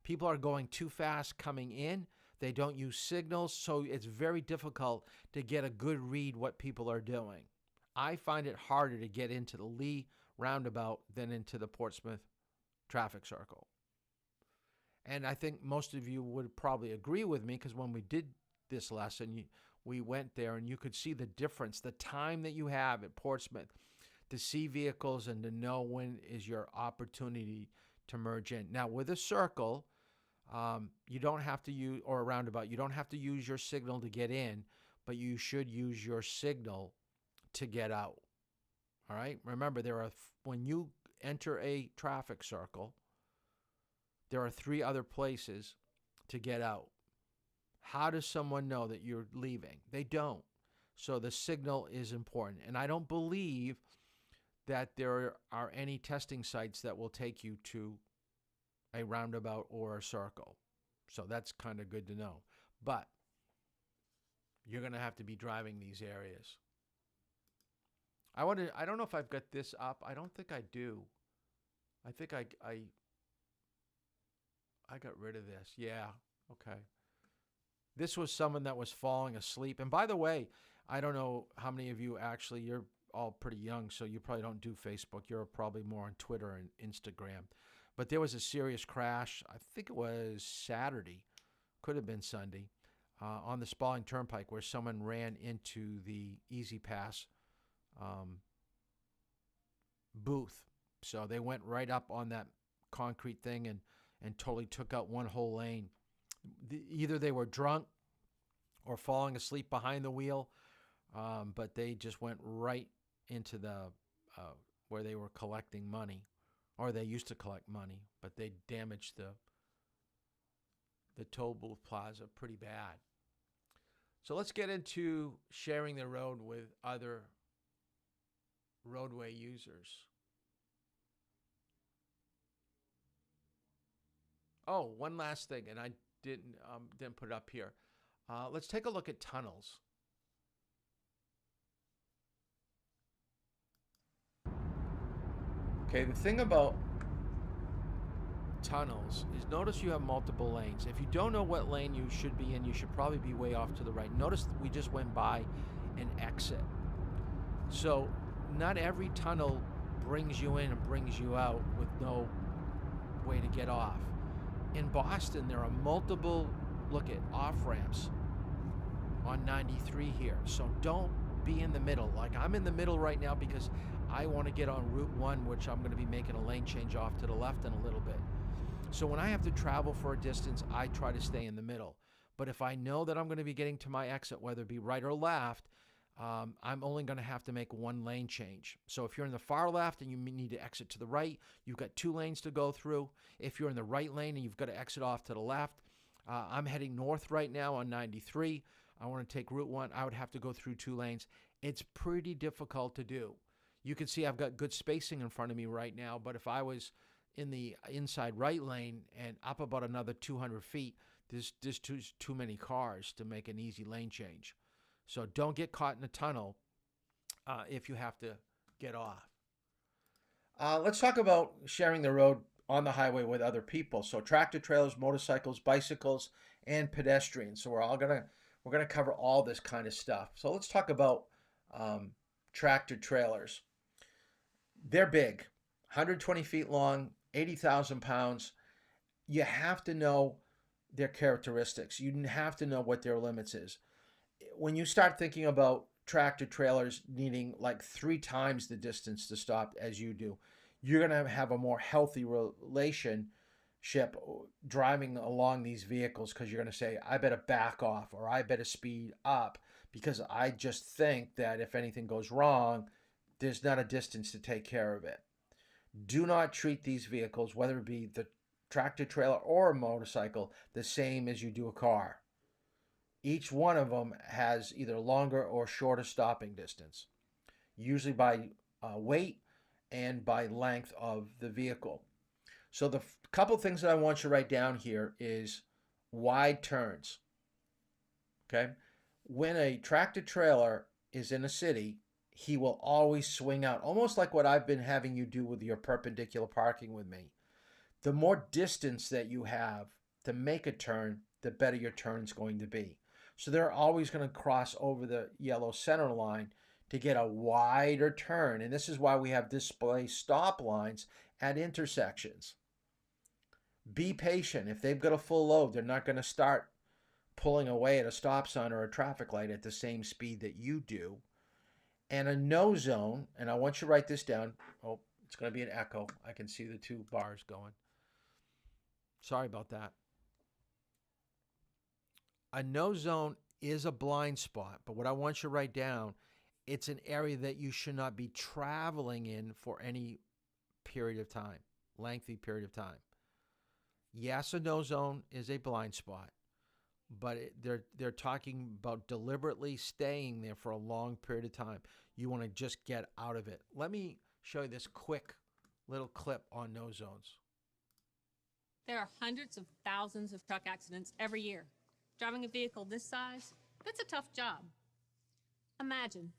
[SPEAKER 1] People are going too fast coming in. They don't use signals, so it's very difficult to get a good read what people are doing. I find it harder to get into the Lee roundabout than into the Portsmouth traffic circle. And I think most of you would probably agree with me, because when we did this lesson, we went there and you could see the difference, the time that you have at Portsmouth to see vehicles and to know when is your opportunity to merge in. Now, with a circle, you don't have to use, or a roundabout, you don't have to use your signal to get in, but you should use your signal to get out. All right? Remember, when you enter a traffic circle, there are 3 other places to get out. How does someone know that you're leaving? They don't. So the signal is important. And I don't believe that there are any testing sites that will take you to a roundabout or a circle. So that's kind of good to know. But you're going to have to be driving these areas. I don't know if I've got this up. I don't think I do. I think I got rid of this. Yeah. Okay. This was someone that was falling asleep. And by the way, I don't know how many of you actually, you're all pretty young, so you probably don't do Facebook. You're probably more on Twitter and Instagram. But there was a serious crash. I think it was Saturday, could have been Sunday, on the Spalding Turnpike, where someone ran into the Easy Pass booth. So they went right up on that concrete thing and totally took out one whole lane. Either they were drunk or falling asleep behind the wheel, but they just went right into the where they were collecting money, or they used to collect money, but they damaged the toll booth plaza pretty bad. So let's get into sharing the road with other roadway users. Oh, one last thing, and I didn't put it up here. Let's take a look at tunnels. Okay, the thing about tunnels is, notice you have multiple lanes. If you don't know what lane you should be in, you should probably be way off to the right. Notice we just went by an exit. So not every tunnel brings you in and brings you out with no way to get off. In Boston, there are multiple, off-ramps on 93 here. So don't be in the middle. Like, I'm in the middle right now because I want to get on Route 1, which I'm going to be making a lane change off to the left in a little bit. So when I have to travel for a distance, I try to stay in the middle. But if I know that I'm going to be getting to my exit, whether it be right or left, I'm only going to have to make one lane change. So if you're in the far left and you need to exit to the right, you've got 2 lanes to go through. If you're in the right lane and you've got to exit off to the left, I'm heading north right now on 93. I want to take Route 1. I would have to go through 2 lanes. It's pretty difficult to do. You can see I've got good spacing in front of me right now, but if I was in the inside right lane and up about another 200 feet, there's too many cars to make an easy lane change. So don't get caught in a tunnel if you have to get off. Let's talk about sharing the road on the highway with other people. So tractor trailers, motorcycles, bicycles, and pedestrians. So we're gonna cover all this kind of stuff. So let's talk about tractor trailers. They're big, 120 feet long, 80,000 pounds. You have to know their characteristics. You have to know what their limits is. When you start thinking about tractor trailers needing like 3 times the distance to stop as you do, you're going to have a more healthy relationship driving along these vehicles, because you're going to say, I better back off or I better speed up, because I just think that if anything goes wrong, there's not a distance to take care of it. Do not treat these vehicles, whether it be the tractor trailer or a motorcycle, the same as you do a car. Each one of them has either longer or shorter stopping distance, usually by weight and by length of the vehicle. So the couple things that I want you to write down here is wide turns. Okay? When a tractor trailer is in a city, he will always swing out, almost like what I've been having you do with your perpendicular parking with me. The more distance that you have to make a turn, the better your turn's going to be. So they're always going to cross over the yellow center line to get a wider turn. And this is why we have display stop lines at intersections. Be patient. If they've got a full load, they're not going to start pulling away at a stop sign or a traffic light at the same speed that you do. And a no zone, and I want you to write this down. Oh, it's going to be an echo. I can see the two bars going. Sorry about that. A no zone is a blind spot, but what I want you to write down, it's an area that you should not be traveling in for any period of time, lengthy period of time. Yes, a no zone is a blind spot, but they're talking about deliberately staying there for a long period of time. You want to just get out of it. Let me show you this quick little clip on no zones.
[SPEAKER 8] There are hundreds of thousands of truck accidents every year. Driving a vehicle this size, that's a tough job. Imagine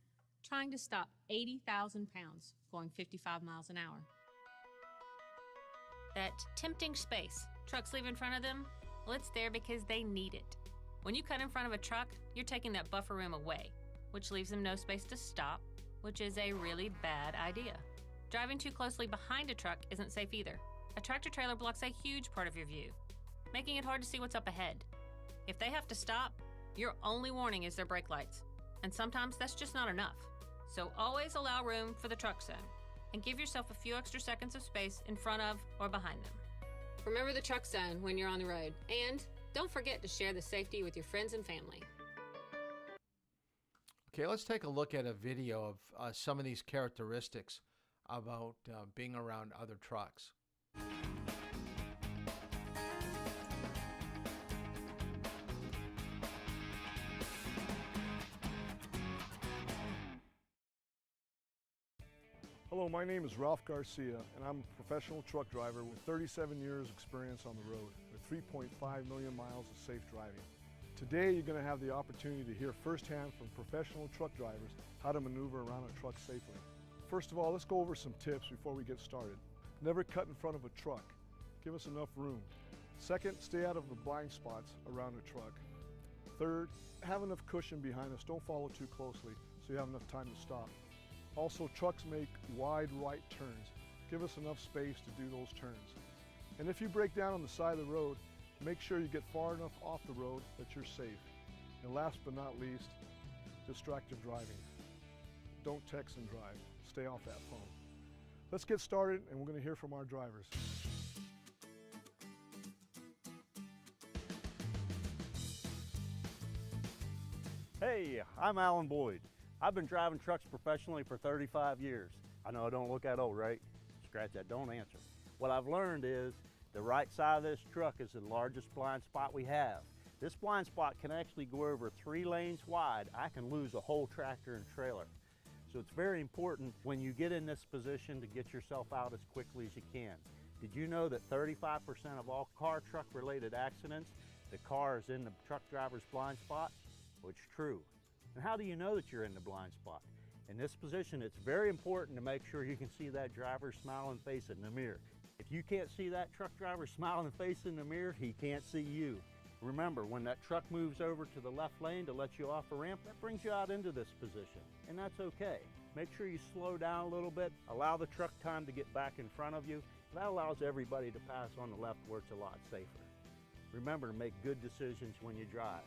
[SPEAKER 8] trying to stop 80,000 pounds going 55 miles an hour. That tempting space trucks leave in front of them, well, it's there because they need it. When you cut in front of a truck, you're taking that buffer room away, which leaves them no space to stop, which is a really bad idea. Driving too closely behind a truck isn't safe either. A tractor trailer blocks a huge part of your view, making it hard to see what's up ahead. If they have to stop, your only warning is their brake lights, and sometimes that's just not enough. So always allow room for the truck zone, and give yourself a few extra seconds of space in front of or behind them. Remember the truck zone when you're on the road, and don't forget to share the safety with your friends and family.
[SPEAKER 1] Okay, let's take a look at a video of some of these characteristics about being around other trucks.
[SPEAKER 9] Hello, my name is Ralph Garcia, and I'm a professional truck driver with 37 years experience on the road with 3.5 million miles of safe driving. Today, you're going to have the opportunity to hear firsthand from professional truck drivers how to maneuver around a truck safely. First of all, let's go over some tips before we get started. Never cut in front of a truck. Give us enough room. Second, stay out of the blind spots around a truck. Third, have enough cushion behind us. Don't follow too closely so you have enough time to stop. Also, trucks make wide right turns. Give us enough space to do those turns. And if you break down on the side of the road, make sure you get far enough off the road that you're safe. And last but not least, distracted driving. Don't text and drive. Stay off that phone. Let's get started, and we're going to hear from our drivers.
[SPEAKER 10] Hey, I'm Alan Boyd. I've been driving trucks professionally for 35 years. I know I don't look that old, right? Scratch that, don't answer. What I've learned is the right side of this truck is the largest blind spot we have. This blind spot can actually go over 3 lanes wide. I can lose a whole tractor and trailer. So it's very important when you get in this position to get yourself out as quickly as you can. Did you know that 35% of all car-truck related accidents, the car is in the truck driver's blind spot? Well, it's true. And how do you know that you're in the blind spot? In this position, it's very important to make sure you can see that driver's smiling face in the mirror. If you can't see that truck driver smiling face in the mirror, he can't see you. Remember, when that truck moves over to the left lane to let you off a ramp, that brings you out into this position, and that's okay. Make sure you slow down a little bit, allow the truck time to get back in front of you. That allows everybody to pass on the left where it's a lot safer. Remember to make good decisions when you drive.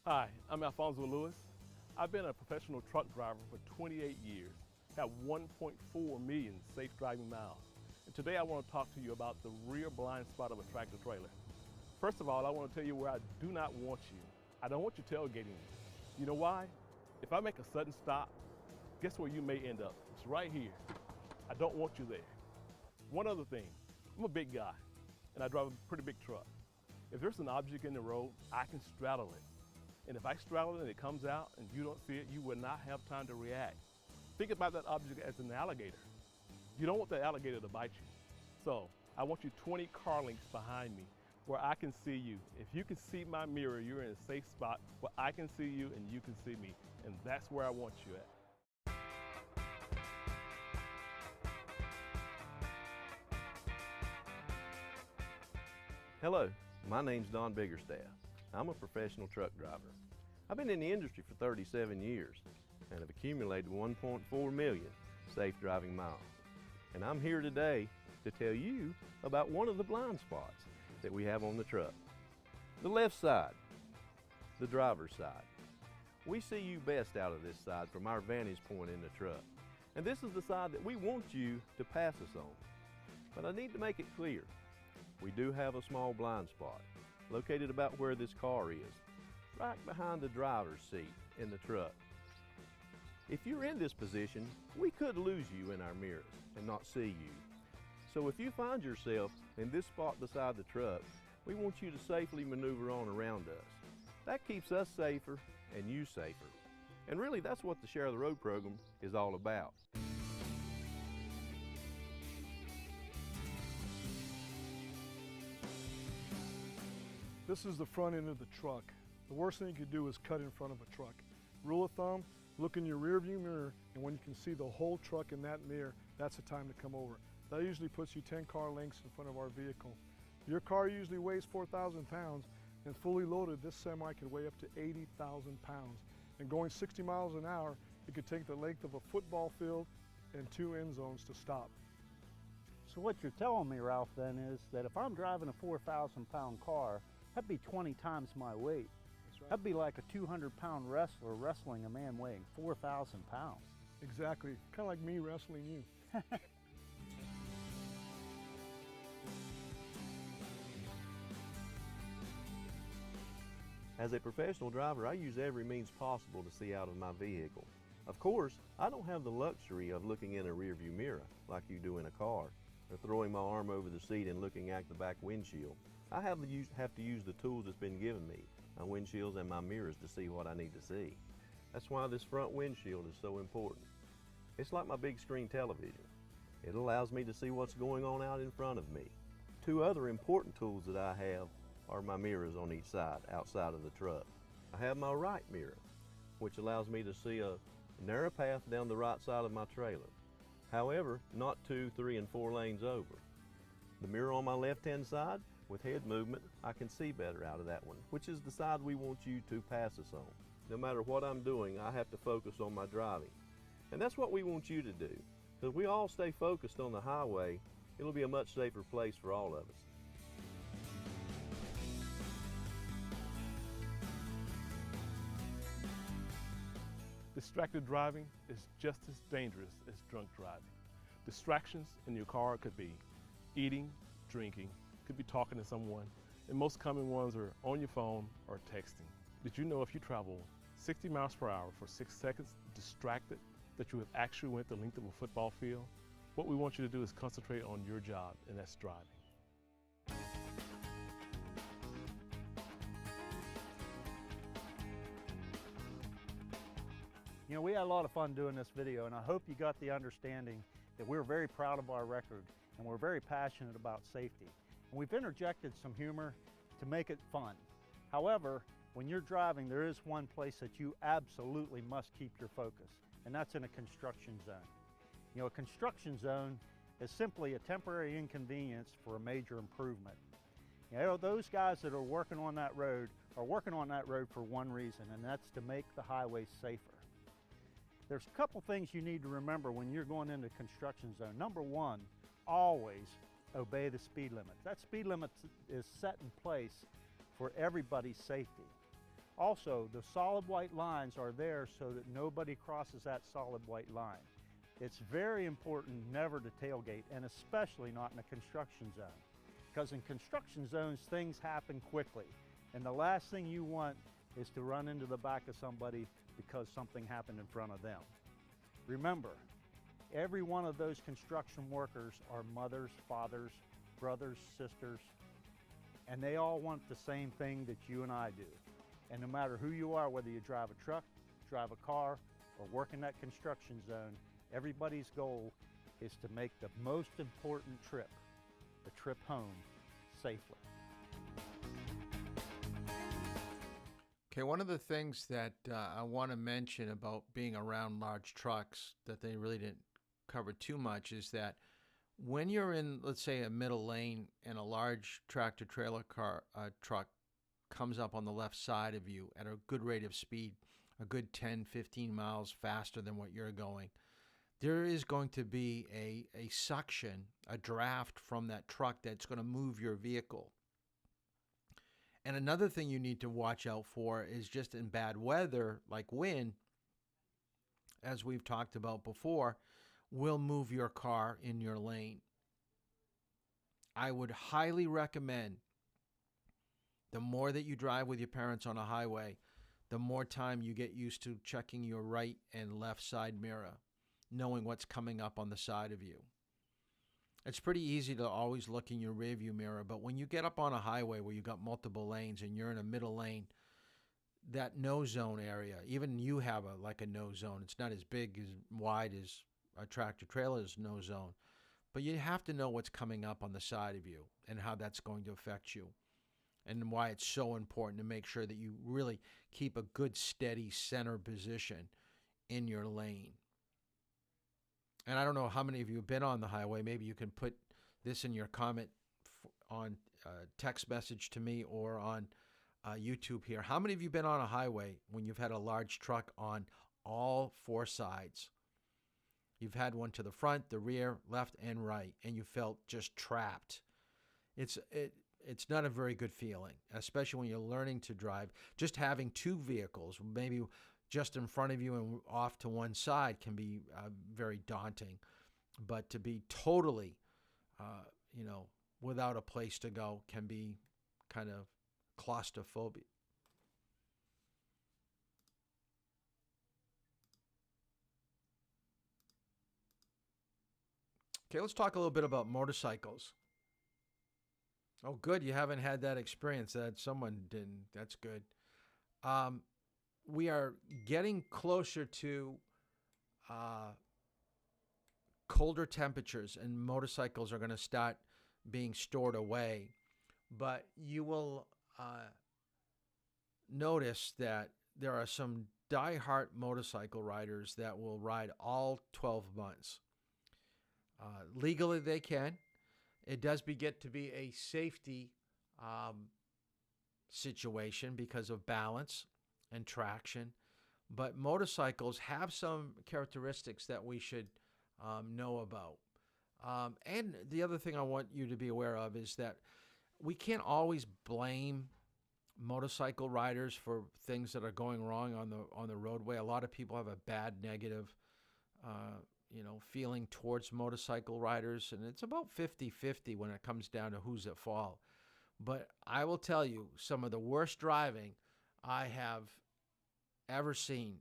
[SPEAKER 11] Hi, I'm Alfonso Lewis. I've been a professional truck driver for 28 years, have 1.4 million safe driving miles. And today I want to talk to you about the rear blind spot of a tractor trailer. First of all, I want to tell you where I do not want you. I don't want you tailgating me. You know why? If I make a sudden stop, guess where you may end up? It's right here. I don't want you there. One other thing, I'm a big guy, and I drive a pretty big truck. If there's an object in the road, I can straddle it. And if I straddle it and it comes out and you don't see it, you will not have time to react. Think about that object as an alligator. You don't want that alligator to bite you. So I want you 20 car lengths behind me where I can see you. If you can see my mirror, you're in a safe spot where I can see you and you can see me. And that's where I want you at.
[SPEAKER 12] Hello, my name's Don Biggerstaff. I'm a professional truck driver. I've been in the industry for 37 years and have accumulated 1.4 million safe driving miles. And I'm here today to tell you about one of the blind spots that we have on the truck. The left side, the driver's side. We see you best out of this side from our vantage point in the truck. And this is the side that we want you to pass us on. But I need to make it clear, we do have a small blind spot located about where this car is, right behind the driver's seat in the truck. If you're in this position, we could lose you in our mirrors and not see you. So if you find yourself in this spot beside the truck, we want you to safely maneuver on around us. That keeps us safer and you safer. And really, that's what the Share the Road program is all about.
[SPEAKER 9] This is the front end of the truck. The worst thing you could do is cut in front of a truck. Rule of thumb, look in your rear view mirror, and when you can see the whole truck in that mirror, that's the time to come over. That usually puts you 10 car lengths in front of our vehicle. Your car usually weighs 4,000 pounds, and fully loaded, this semi could weigh up to 80,000 pounds. And going 60 miles an hour, it could take the length of a football field and 2 end zones to stop.
[SPEAKER 10] So what you're telling me, Ralph, then is that if I'm driving a 4,000 pound car, that'd be 20 times my weight.
[SPEAKER 9] That's right.
[SPEAKER 10] That'd be like a 200-pound wrestler wrestling a man weighing 4,000 pounds.
[SPEAKER 9] Exactly, kind of like me wrestling you.
[SPEAKER 12] As a professional driver, I use every means possible to see out of my vehicle. Of course, I don't have the luxury of looking in a rearview mirror like you do in a car, or throwing my arm over the seat and looking at the back windshield. I have to use the tools that's been given me, my windshields and my mirrors, to see what I need to see. That's why this front windshield is so important. It's like my big screen television. It allows me to see what's going on out in front of me. 2 other important tools that I have are my mirrors on each side, outside of the truck. I have my right mirror, which allows me to see a narrow path down the right side of my trailer. However, not 2, 3, and 4 lanes over. The mirror on my left-hand side, with head movement, I can see better out of that one, which is the side we want you to pass us on. No matter what I'm doing, I have to focus on my driving. And that's what we want you to do. Because if we all stay focused on the highway, it'll be a much safer place for all of us.
[SPEAKER 11] Distracted driving is just as dangerous as drunk driving. Distractions in your car could be eating, drinking, could be talking to someone, and most common ones are on your phone or texting. Did you know if you travel 60 miles per hour for 6 seconds distracted, that you have actually went the length of a football field? What we want you to do is concentrate on your job, and that's driving.
[SPEAKER 10] You know, we had a lot of fun doing this video, and I hope you got the understanding that we're very proud of our record and we're very passionate about safety. And we've interjected some humor to make it fun. However, when you're driving, there is one place that you absolutely must keep your focus, and that's in a construction zone. You know, a construction zone is simply a temporary inconvenience for a major improvement. You know, those guys that are working on that road are working on that road for one reason, and that's to make the highway safer. There's a couple things you need to remember when you're going into a construction zone. Number one, always obey the speed limit. That speed limit is set in place for everybody's safety. Also, the solid white lines are there so that nobody crosses that solid white line. It's very important never to tailgate, and especially not in a construction zone. Because in construction zones, things happen quickly. And the last thing you want is to run into the back of somebody because something happened in front of them. Remember, every one of those construction workers are mothers, fathers, brothers, sisters, and they all want the same thing that you and I do. And no matter who you are, whether you drive a truck, drive a car, or work in that construction zone, everybody's goal is to make the most important trip, the trip home, safely.
[SPEAKER 1] Okay, one of the things that I want to mention about being around large trucks that they really didn't cover too much is that when you're in, let's say, a middle lane and a large tractor trailer truck comes up on the left side of you at a good rate of speed, a good 10, 15 miles faster than what you're going, there is going to be a suction, a draft from that truck that's going to move your vehicle. And another thing you need to watch out for is just in bad weather, like wind, as we've talked about before, will move your car in your lane. I would highly recommend the more that you drive with your parents on a highway, the more time you get used to checking your right and left side mirror, knowing what's coming up on the side of you. It's pretty easy to always look in your rearview mirror, but when you get up on a highway where you got multiple lanes and you're in a middle lane, that no zone area, even you have a no zone. It's not as big, as wide as a tractor trailer's no zone, but you have to know what's coming up on the side of you and how that's going to affect you, and why it's so important to make sure that you really keep a good steady center position in your lane. And I don't know how many of you have been on the highway. Maybe you can put this in your comment on text message to me or on YouTube here. How many of you been on a highway when you've had a large truck on all four sides? You've had one to the front, the rear, left, and right, and you felt just trapped. It's not a very good feeling, especially when you're learning to drive. Just having two vehicles, maybe just in front of you and off to one side, can be very daunting. But to be totally, without a place to go can be kind of claustrophobic. Okay, let's talk a little bit about motorcycles. Oh, good. You haven't had that experience. That someone didn't. That's good. We are getting closer to colder temperatures, and motorcycles are going to start being stored away. But you will notice that there are some die-hard motorcycle riders that will ride all 12 months. Legally, they can. It does get to be a safety situation because of balance and traction. But motorcycles have some characteristics that we should know about. And the other thing I want you to be aware of is that we can't always blame motorcycle riders for things that are going wrong on the roadway. A lot of people have a bad negative feeling towards motorcycle riders, and it's about 50-50 when it comes down to who's at fault. But I will tell you, some of the worst driving I have ever seen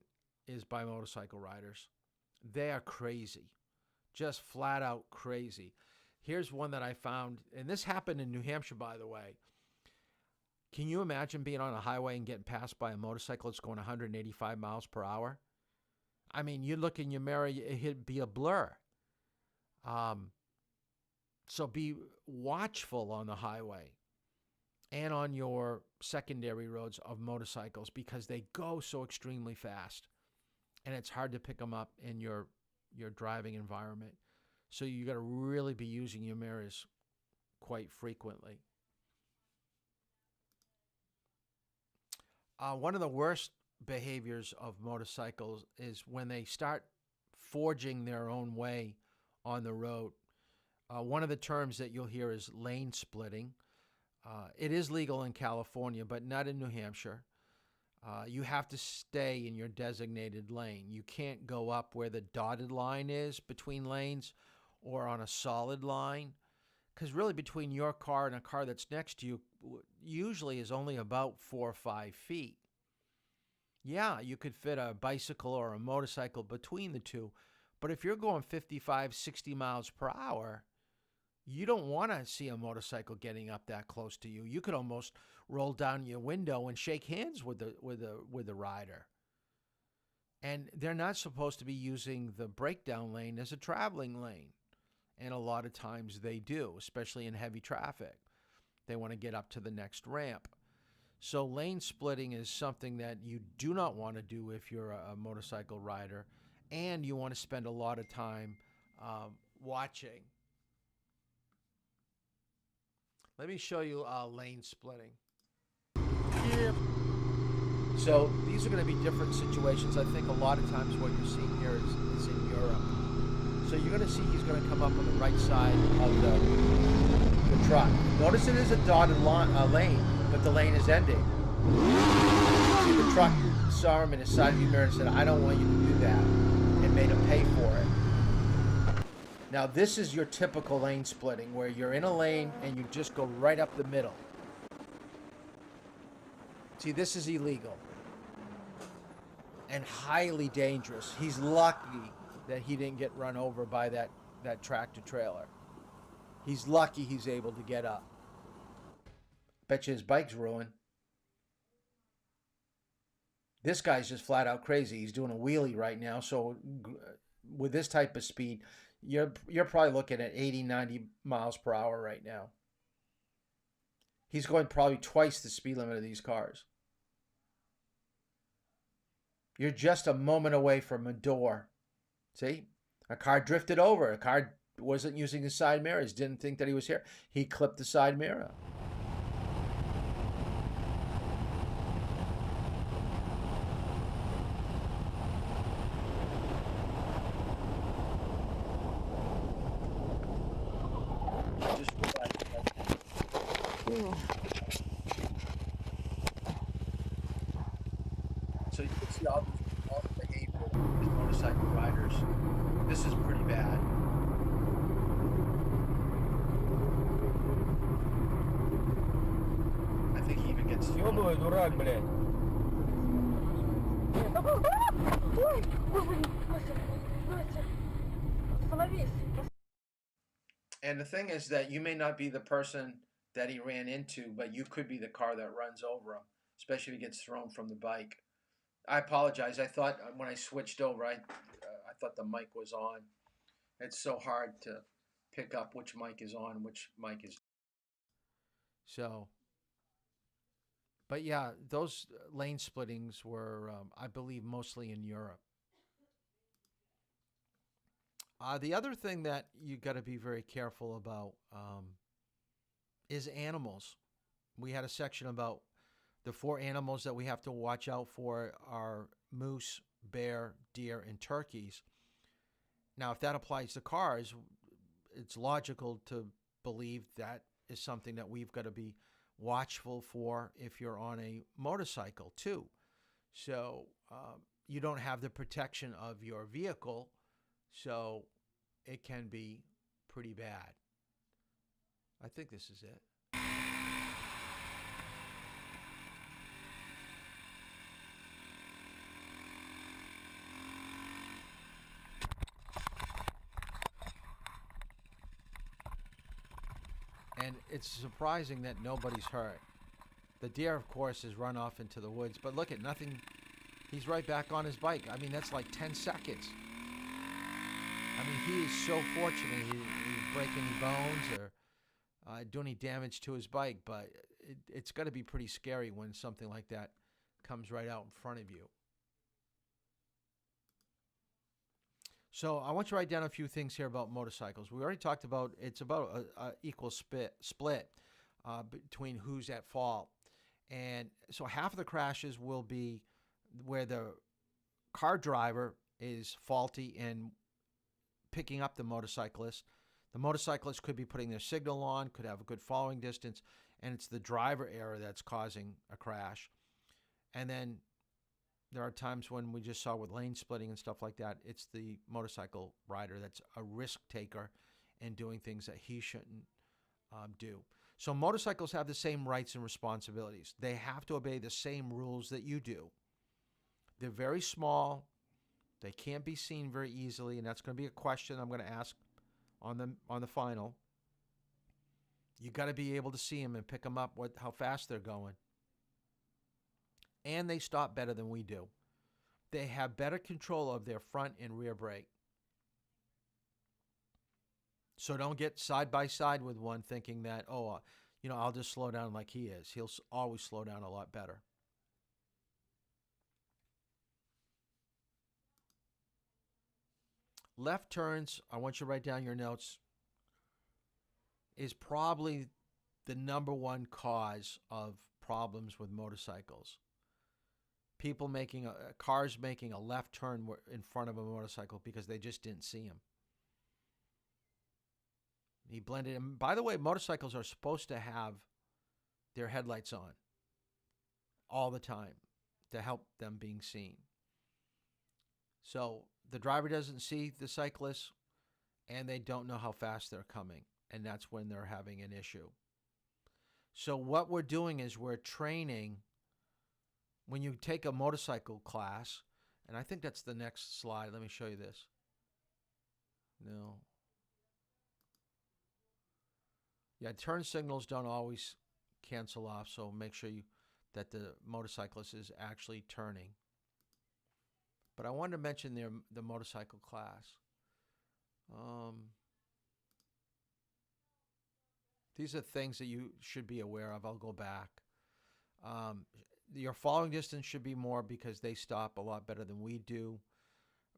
[SPEAKER 1] is by motorcycle riders. They are crazy, just flat out crazy. Here's one that I found, and this happened in New Hampshire, by the way. Can you imagine being on a highway and getting passed by a motorcycle that's going 185 miles per hour? I mean, you look in your mirror, it'd be a blur. So be watchful on the highway and on your secondary roads of motorcycles, because they go so extremely fast, and it's hard to pick them up in your driving environment. So you got to really be using your mirrors quite frequently. One of the worst behaviors of motorcycles is when they start forging their own way on the road. One of the terms that you'll hear is lane splitting. It is legal in California, but not in New Hampshire. You have to stay in your designated lane. You can't go up where the dotted line is between lanes or on a solid line, because really between your car and a car that's next to you usually is only about 4 or 5 feet. yeah, you could fit a bicycle or a motorcycle between the two. But if you're going 55, 60 miles per hour, you don't want to see a motorcycle getting up that close to you. You could almost roll down your window and shake hands with the rider. And they're not supposed to be using the breakdown lane as a traveling lane. And a lot of times they do, especially in heavy traffic. They want to get up to the next ramp. So lane splitting is something that you do not want to do if you're a motorcycle rider, and you want to spend a lot of time watching. Let me show you lane splitting. So these are going to be different situations. I think a lot of times what you're seeing here is in Europe. So you're going to see he's going to come up on the right side of the truck. Notice it is a dotted lane, but the lane is ending. See, the truck saw him in his side view mirror and said, I don't want you to do that, and made him pay for it. Now this is your typical lane splitting, where you're in a lane and you just go right up the middle. See, this is illegal and highly dangerous. He's lucky that he didn't get run over by that tractor trailer. He's lucky he's able to get up. Bet you his bike's ruined. This guy's just flat out crazy. He's doing a wheelie right now. So with this type of speed, you're probably looking at 80, 90 miles per hour right now. He's going probably twice the speed limit of these cars. You're just a moment away from a door. See? A car drifted over. A car wasn't using his side mirrors. Didn't think that he was here. He clipped the side mirror. So you can see all the behavior of these motorcycle riders. This is pretty bad. I think he even gets...
[SPEAKER 13] Ёбаный дурак, блядь. Ой, господи, Настя, остановись.
[SPEAKER 1] And the thing is that you may not be the person that he ran into, but you could be the car that runs over him, especially if he gets thrown from the bike. I apologize. I thought when I switched over, I thought the mic was on. It's so hard to pick up which mic is on, which mic is. So, but yeah, those lane splittings were, I believe, mostly in Europe. The other thing that you got to be very careful about is animals. We had a section about the 4 animals that we have to watch out for are moose, bear, deer, and turkeys. Now, if that applies to cars, it's logical to believe that is something that we've got to be watchful for if you're on a motorcycle too. So you don't have the protection of your vehicle, so it can be pretty bad. I think this is it. And it's surprising that nobody's hurt. The deer, of course, has run off into the woods, but look at nothing. He's right back on his bike. I mean, that's like 10 seconds. I mean, he is so fortunate. He didn't break any bones or do any damage to his bike, but it's got to be pretty scary when something like that comes right out in front of you. So I want you to write down a few things here about motorcycles. We already talked about it's about a equal split between who's at fault. And so half of the crashes will be where the car driver is faulty in picking up the motorcyclist. The motorcyclist could be putting their signal on, could have a good following distance, and it's the driver error that's causing a crash. And then there are times when we just saw with lane splitting and stuff like that, it's the motorcycle rider that's a risk taker and doing things that he shouldn't do. So motorcycles have the same rights and responsibilities. They have to obey the same rules that you do. They're very small. They can't be seen very easily, and that's going to be a question I'm going to ask on the final. You got to be able to see them and pick them up, how fast they're going. And they stop better than we do. They have better control of their front and rear brake. So don't get side by side with one thinking that, I'll just slow down like he is. He'll always slow down a lot better. Left turns, I want you to write down your notes, is probably the number one cause of problems with motorcycles. People cars making a left turn in front of a motorcycle because they just didn't see him. He blended in. By the way, motorcycles are supposed to have their headlights on all the time to help them being seen. So the driver doesn't see the cyclist, and they don't know how fast they're coming, and that's when they're having an issue. So what we're doing is we're training. When you take a motorcycle class, and I think that's the next slide. Let me show you this. No. Yeah, turn signals don't always cancel off, so make sure that the motorcyclist is actually turning. But I wanted to mention the motorcycle class. These are things that you should be aware of. I'll go back. Your following distance should be more because they stop a lot better than we do.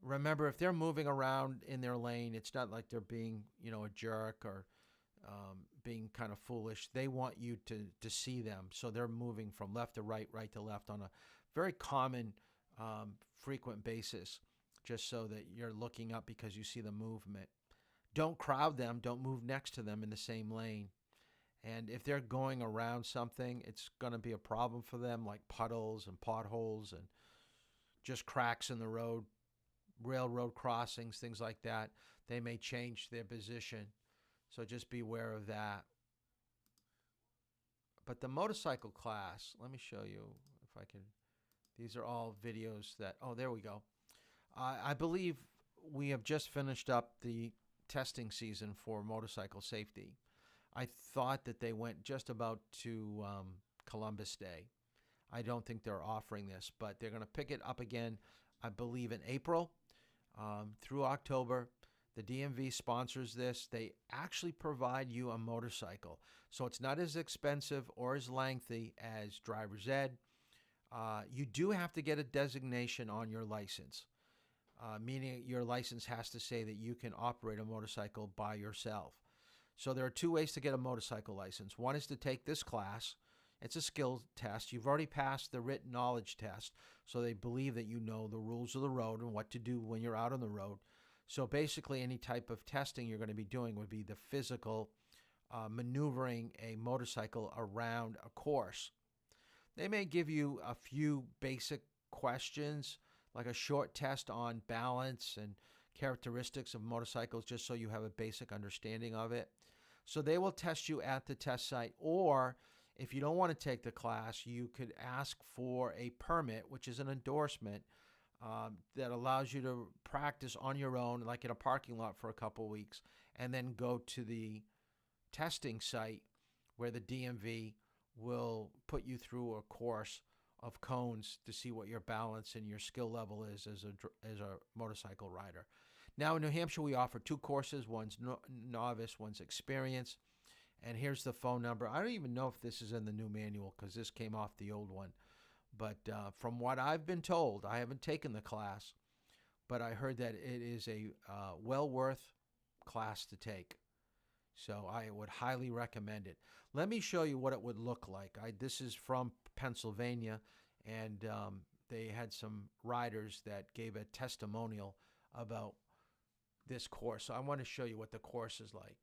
[SPEAKER 1] Remember, if they're moving around in their lane, it's not like they're being, a jerk or being kind of foolish. They want you to see them. So they're moving from left to right, right to left on a very common, frequent basis, just so that you're looking up because you see the movement. Don't crowd them. Don't move next to them in the same lane. And if they're going around something, it's going to be a problem for them, like puddles and potholes and just cracks in the road, railroad crossings, things like that. They may change their position. So just be aware of that. But the motorcycle class, let me show you if I can. These are all videos there we go. I believe we have just finished up the testing season for motorcycle safety. I thought that they went just about to Columbus Day. I don't think they're offering this, but they're going to pick it up again, I believe, in April through October. The DMV sponsors this. They actually provide you a motorcycle. So it's not as expensive or as lengthy as driver's ed. You do have to get a designation on your license, meaning your license has to say that you can operate a motorcycle by yourself. So there are two ways to get a motorcycle license. One is to take this class. It's a skill test. You've already passed the written knowledge test, so they believe that you know the rules of the road and what to do when you're out on the road. So basically any type of testing you're going to be doing would be the physical maneuvering a motorcycle around a course. They may give you a few basic questions, like a short test on balance and characteristics of motorcycles, just so you have a basic understanding of it. So they will test you at the test site, or if you don't want to take the class, you could ask for a permit, which is an endorsement that allows you to practice on your own, like in a parking lot for a couple of weeks, and then go to the testing site where the DMV will put you through a course of cones to see what your balance and your skill level is as a motorcycle rider. Now in New Hampshire, we offer two courses. One's novice, one's experienced. And here's the phone number. I don't even know if this is in the new manual because this came off the old one. But from what I've been told, I haven't taken the class, but I heard that it is a well worth class to take. So I would highly recommend it. Let me show you what it would look like. This is from Pennsylvania, and they had some riders that gave a testimonial about this course. So I want to show you what the course is like.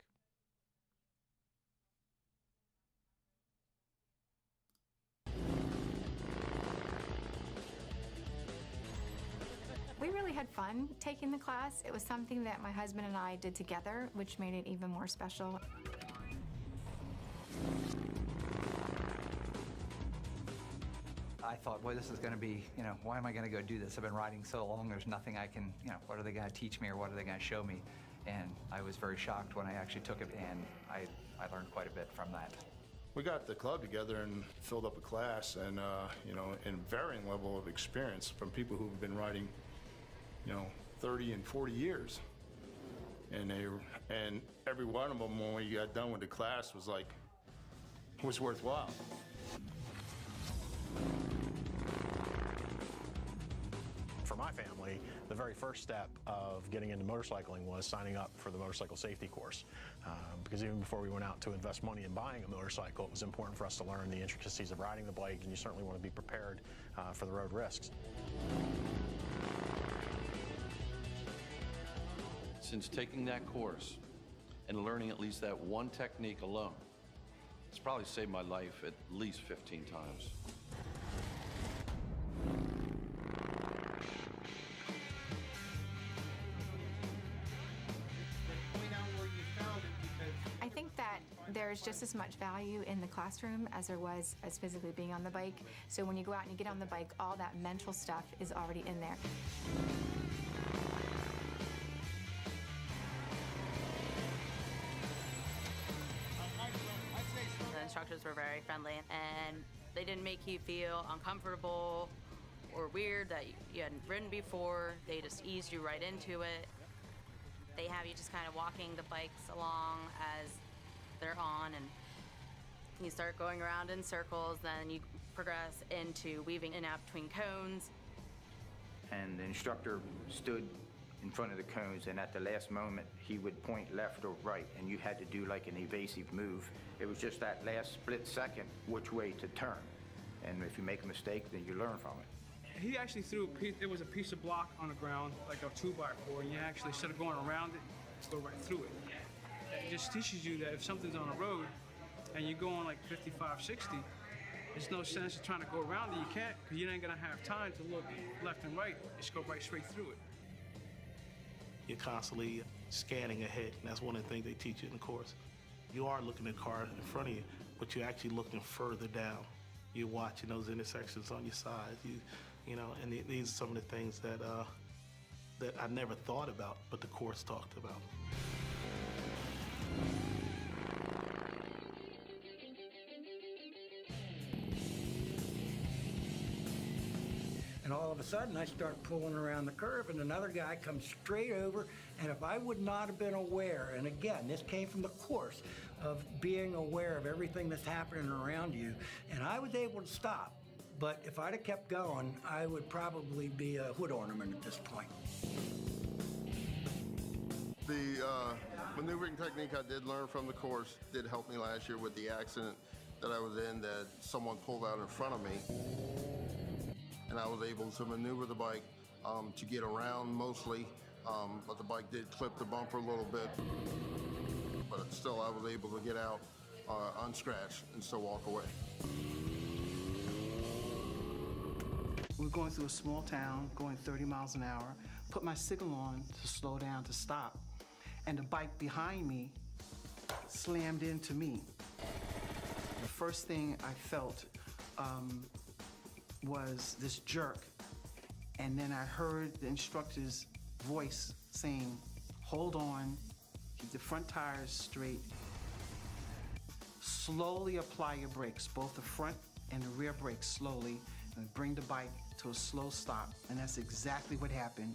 [SPEAKER 14] We really had fun taking the class. It was something that my husband and I did together, which made it even more special.
[SPEAKER 15] I thought, well, this is going to be, why am I going to go do this? I've been riding so long, there's nothing I can, what are they going to teach me or what are they going to show me? And I was very shocked when I actually took it, and I learned quite a bit from that.
[SPEAKER 16] We got the club together and filled up a class, and in varying level of experience from people who've been riding, 30 and 40 years. And every one of them, when we got done with the class, was worthwhile.
[SPEAKER 17] For my family, the very first step of getting into motorcycling was signing up for the motorcycle safety course. Because even before we went out to invest money in buying a motorcycle, it was important for us to learn the intricacies of riding the bike, and you certainly want to be prepared for the road risks.
[SPEAKER 18] Since taking that course and learning at least that one technique alone, it's probably saved my life at least 15 times.
[SPEAKER 14] I think that there's just as much value in the classroom as there was as physically being on the bike. So when you go out and you get on the bike, all that mental stuff is already in there.
[SPEAKER 19] The instructors were very friendly, and they didn't make you feel uncomfortable or weird that you hadn't ridden before. They just eased you right into it. They have you just kind of walking the bikes along as they're on, and you start going around in circles, then you progress into weaving in and out between cones.
[SPEAKER 20] And the instructor stood in front of the cones, and at the last moment, he would point left or right, and you had to do like an evasive move. It was just that last split second which way to turn. And if you make a mistake, then you learn from it.
[SPEAKER 21] He actually threw it was a piece of block on the ground, like a 2x4, and you actually, instead of going around it, just go right through it. It just teaches you that if something's on a road and you're going like 55, 60, there's no sense of trying to go around it. You can't, because you ain't gonna have time to look left and right. Just go right straight through it.
[SPEAKER 22] You're constantly scanning ahead, and that's one of the things they teach you in the course. You are looking at the car in front of you, but you're actually looking further down. You're watching those intersections on your side. And these are some of the things that I never thought about, but the course talked about.
[SPEAKER 23] And all of a sudden, I start pulling around the curve, and another guy comes straight over. And if I would not have been aware, and again, this came from the course of being aware of everything that's happening around you, and I was able to stop. But if I'd have kept going, I would probably be a hood ornament at this point.
[SPEAKER 24] The maneuvering technique I did learn from the course did help me last year with the accident that I was in, that someone pulled out in front of me. And I was able to maneuver the bike to get around mostly, but the bike did clip the bumper a little bit. But still, I was able to get out unscratched and still walk away.
[SPEAKER 25] We're going through a small town, going 30 miles an hour, put my signal on to slow down, to stop, and the bike behind me slammed into me. The first thing I felt was this jerk, and then I heard the instructor's voice saying, "Hold on, keep the front tires straight, slowly apply your brakes, both the front and the rear brakes slowly, and bring the bike to a slow stop." And that's exactly what happened.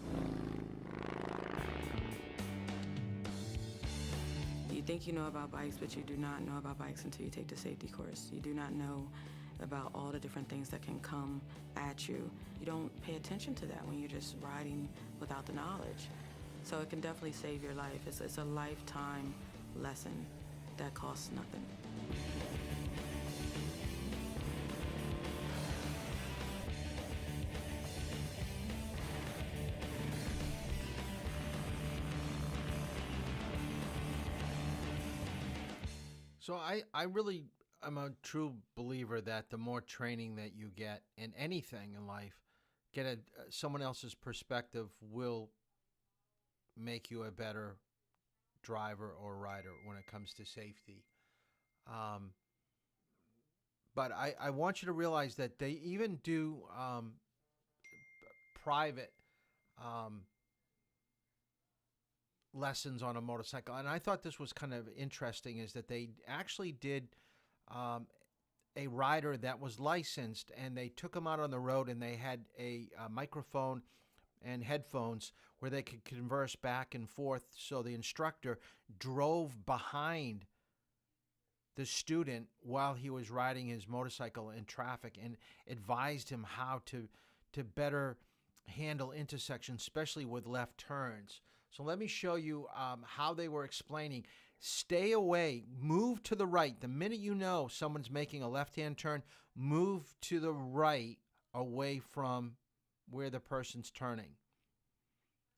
[SPEAKER 26] You think you know about bikes, but you do not know about bikes until you take the safety course. You do not know about all the different things that can come at you. You don't pay attention to that when you're just riding without the knowledge. So it can definitely save your life. It's a lifetime lesson that costs nothing.
[SPEAKER 1] So I really am a true believer that the more training that you get in anything in life, someone else's perspective will make you a better driver or rider when it comes to safety. But I want you to realize that they even do private lessons on a motorcycle. And I thought this was kind of interesting, is that they actually did a rider that was licensed, and they took him out on the road, and they had a microphone and headphones where they could converse back and forth. So the instructor drove behind the student while he was riding his motorcycle in traffic and advised him how to better handle intersections, especially with left turns. So let me show you how they were explaining. Stay away, move to the right. The minute you know someone's making a left-hand turn, move to the right away from where the person's turning,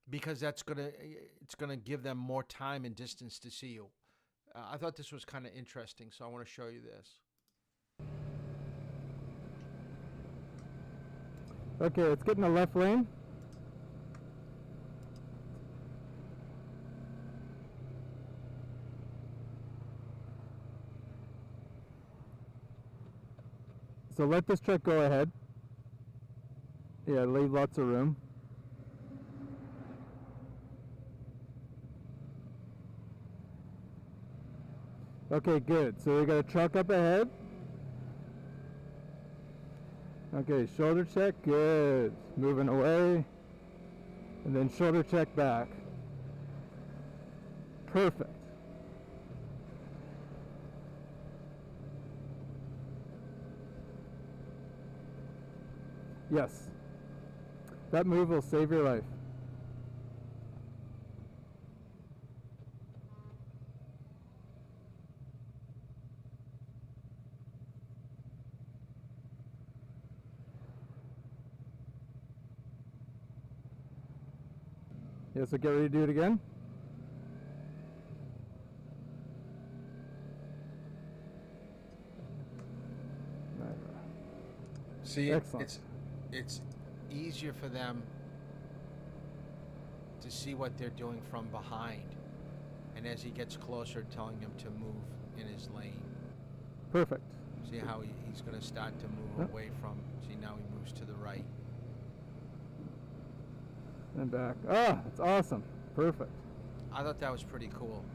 [SPEAKER 1] because it's gonna give them more time and distance to see you. I thought this was kind of interesting, so I want to show you this.
[SPEAKER 2] Okay, let's get in the left lane. So let this truck go ahead. Yeah, leave lots of room. Okay, good. So we got a truck up ahead. Okay, shoulder check, good. Moving away. And then shoulder check back. Perfect. Yes. That move will save your life. Yeah, so get ready to do it again.
[SPEAKER 1] See,
[SPEAKER 2] excellent.
[SPEAKER 1] It's easier for them to see what they're doing from behind, and as he gets closer, telling him to move in his lane.
[SPEAKER 2] Perfect.
[SPEAKER 1] See how he's going to start to move away from. See, now he moves to the right.
[SPEAKER 2] And back. Ah, that's awesome. Perfect.
[SPEAKER 1] I thought that was pretty cool.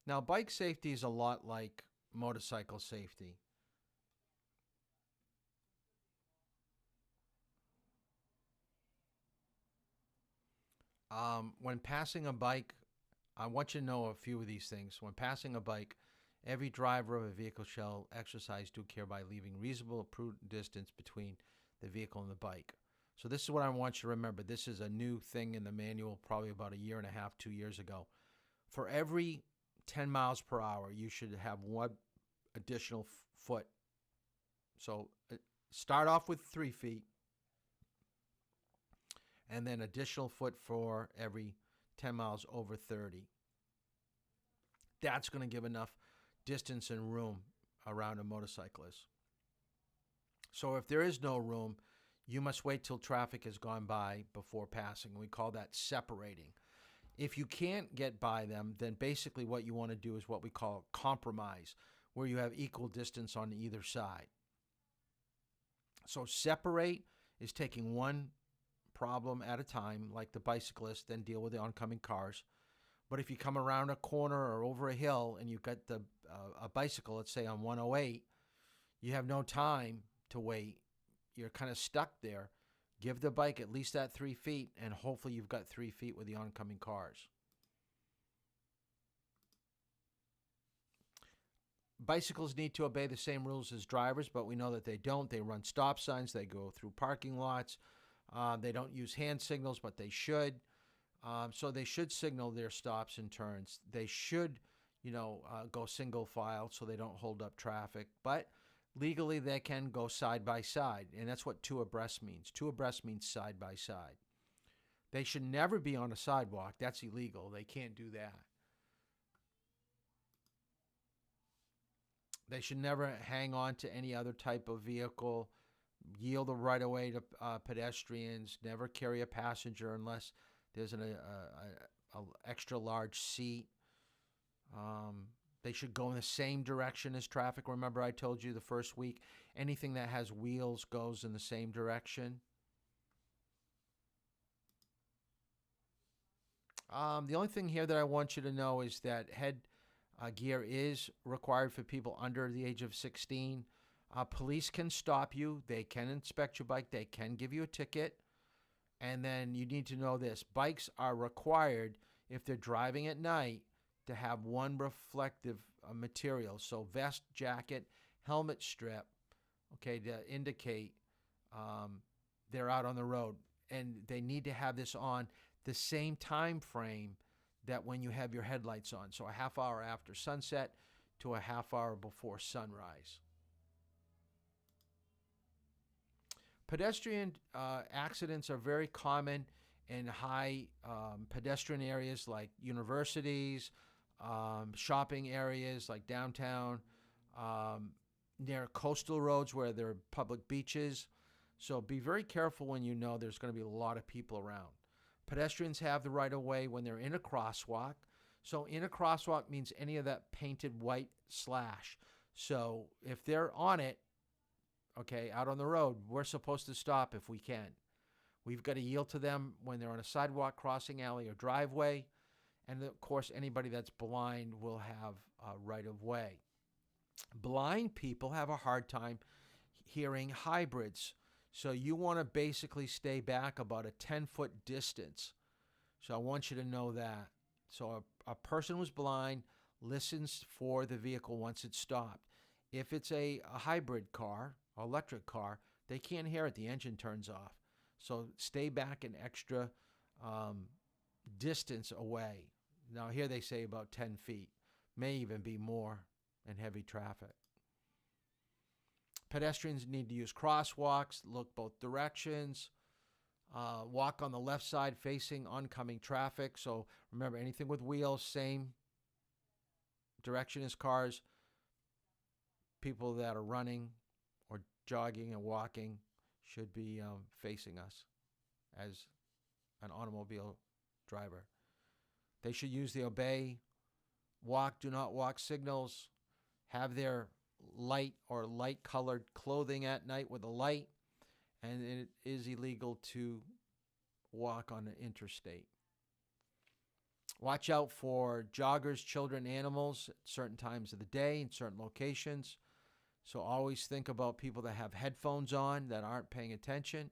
[SPEAKER 1] Now, bike safety is a lot like motorcycle safety. When passing a bike, I want you to know a few of these things. When passing a bike, every driver of a vehicle shall exercise due care by leaving reasonable prudent distance between the vehicle and the bike. So this is what I want you to remember. This is a new thing in the manual, probably about 1.5 years, 2 years ago. For every 10 miles per hour, you should have one additional foot. So start off with 3 feet, and then additional foot for every 10 miles over 30. That's going to give enough distance and room around a motorcyclist. So if there is no room, you must wait till traffic has gone by before passing. We call that separating. If you can't get by them, then basically what you want to do is what we call compromise, where you have equal distance on either side. So separate is taking one problem at a time, like the bicyclist, then deal with the oncoming cars. But if you come around a corner or over a hill and you've got a bicycle, let's say on 108, you have no time to wait. You're kind of stuck there. Give the bike at least that 3 feet, and hopefully you've got 3 feet with the oncoming cars. Bicycles need to obey the same rules as drivers, but we know that they don't. They run stop signs. They go through parking lots. They don't use hand signals, but they should. So they should signal their stops and turns. They should, go single file so they don't hold up traffic. But legally, they can go side by side, and that's what two abreast means. Two abreast means side by side. They should never be on a sidewalk. That's illegal. They can't do that. They should never hang on to any other type of vehicle. yield the right of way to pedestrians. Never carry a passenger unless there's an extra large seat. They should go in the same direction as traffic. Remember, I told you the first week, anything that has wheels goes in the same direction. The only thing here that I want you to know is that head gear is required for people under the age of 16. Police can stop you. They can inspect your bike. They can give you a ticket. And then you need to know this. Bikes are required, if they're driving at night, to have one reflective material. So vest, jacket, helmet strip, okay, to indicate they're out on the road. And they need to have this on the same time frame that when you have your headlights on. So a half hour after sunset to a half hour before sunrise. Pedestrian accidents are very common in high pedestrian areas like universities, shopping areas like downtown, near coastal roads where there are public beaches. So be very careful when you know there's going to be a lot of people around. Pedestrians have the right of way when they're in a crosswalk. So in a crosswalk means any of that painted white slash. So if they're on it, okay, out on the road, we're supposed to stop if we can. We've got to yield to them when they're on a sidewalk, crossing alley, or driveway. And of course, anybody that's blind will have a right of way. Blind people have a hard time hearing hybrids. So you want to basically stay back about a 10-foot distance. So I want you to know that. So a person who's blind listens for the vehicle once it's stopped. If it's a hybrid car, electric car, they can't hear it. The engine turns off. So stay back an extra distance away. Now here they say about 10 feet. May even be more in heavy traffic. Pedestrians need to use crosswalks, look both directions, walk on the left side facing oncoming traffic. So remember, anything with wheels, same direction as cars. People that are running or jogging and walking should be facing us as an automobile driver. They should use the obey, walk, do not walk signals, have their light or light-colored clothing at night with a light, and it is illegal to walk on the interstate. Watch out for joggers, children, animals at certain times of the day in certain locations. So always think about people that have headphones on that aren't paying attention,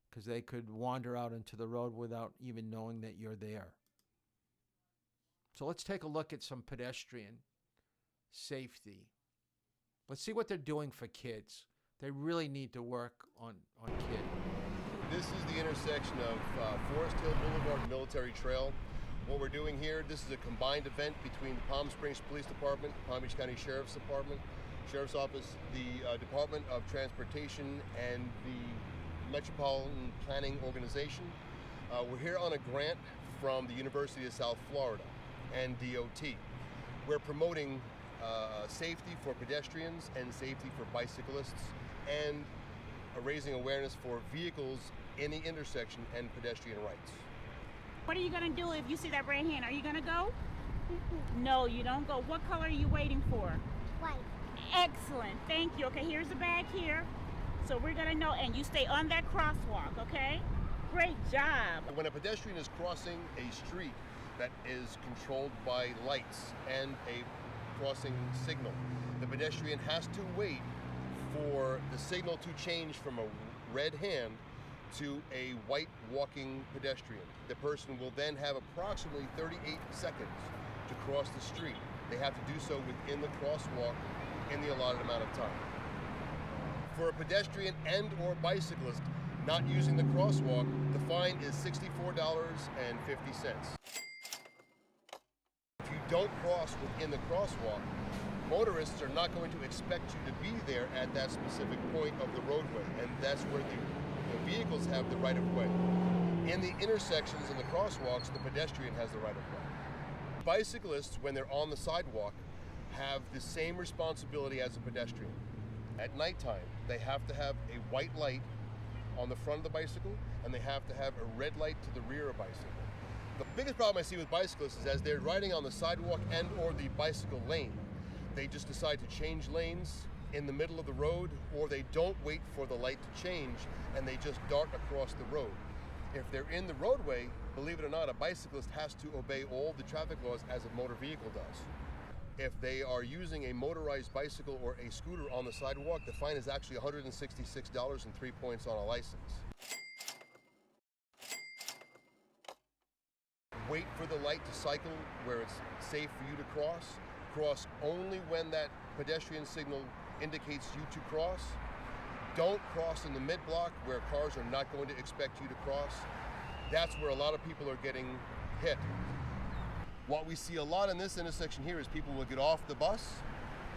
[SPEAKER 1] because they could wander out into the road without even knowing that you're there. So let's take a look at some pedestrian safety. Let's see what they're doing for kids. They really need to work on kids.
[SPEAKER 3] This is the intersection of Forest Hill Boulevard and Military Trail. What we're doing here, this is a combined event between the Palm Springs Police Department, Palm Beach County Sheriff's Department, Sheriff's Office, the Department of Transportation, and the Metropolitan Planning Organization. We're here on a grant from the University of South Florida and DOT. We're promoting safety for pedestrians and safety for bicyclists, and raising awareness for vehicles in the intersection and pedestrian rights.
[SPEAKER 4] What are you going to do if you see that red hand? Are you going to go? No, you don't go. What color are you waiting for?
[SPEAKER 5] White.
[SPEAKER 4] Excellent. Thank you. Okay, here's the bag here. So we're going to know, and you stay on that crosswalk, okay? Great job.
[SPEAKER 3] When a pedestrian is crossing a street that is controlled by lights and a crossing signal, the pedestrian has to wait for the signal to change from a red hand to a white walking pedestrian. The person will then have approximately 38 seconds to cross the street. They have to do so within the crosswalk in the allotted amount of time. For a pedestrian and or bicyclist not using the crosswalk, the fine is $64.50. If you don't cross within the crosswalk, motorists are not going to expect you to be there at that specific point of the roadway, and that's where the vehicles have the right of way. In the intersections and the crosswalks, the pedestrian has the right of way. Bicyclists, when they're on the sidewalk, have the same responsibility as a pedestrian. At nighttime, they have to have a white light on the front of the bicycle, and they have to have a red light to the rear of the bicycle. The biggest problem I see with bicyclists is as they're riding on the sidewalk and or the bicycle lane, they just decide to change lanes in the middle of the road, or they don't wait for the light to change and they just dart across the road. If they're in the roadway, believe it or not, a bicyclist has to obey all the traffic laws as a motor vehicle does. If they are using a motorized bicycle or a scooter on the sidewalk, the fine is actually $166 and 3 points on a license. Wait for the light to cycle where it's safe for you to cross. Cross only when that pedestrian signal indicates you to cross. Don't cross in the mid-block where cars are not going to expect you to cross. That's where a lot of people are getting hit. What we see a lot in this intersection here is people will get off the bus,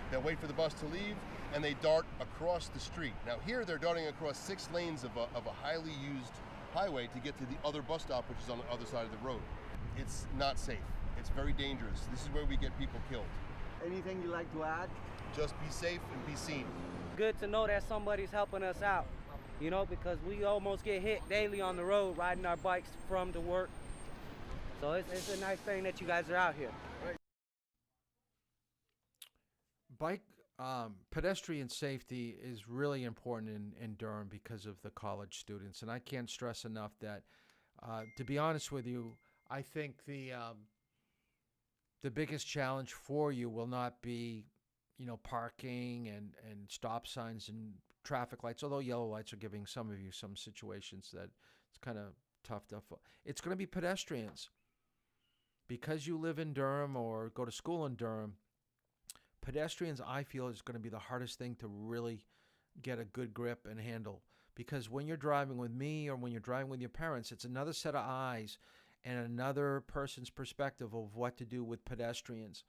[SPEAKER 3] they'll wait for the bus to leave, and they dart across the street. Now here they're darting across 6 lanes of a highly used highway to get to the other bus stop, which is on the other side of the road. It's not safe. It's very dangerous. This is where we get people killed.
[SPEAKER 5] Anything you'd like to add?
[SPEAKER 3] Just be safe and be seen.
[SPEAKER 6] Good to know that somebody's helping us out, you know, because we almost get hit daily on the road riding our bikes from to work. So it's a nice thing that you guys are out here.
[SPEAKER 1] Bike pedestrian safety is really important in Durham because of the college students, and I can't stress enough that, to be honest with you, I think the biggest challenge for you will not be, you know, parking and stop signs and traffic lights, although yellow lights are giving some of you some situations that it's kind of tough to. It's going to be pedestrians. Because you live in Durham or go to school in Durham, pedestrians, I feel, is going to be the hardest thing to really get a good grip and handle. Because when you're driving with me or when you're driving with your parents, it's another set of eyes and another person's perspective of what to do with pedestrians.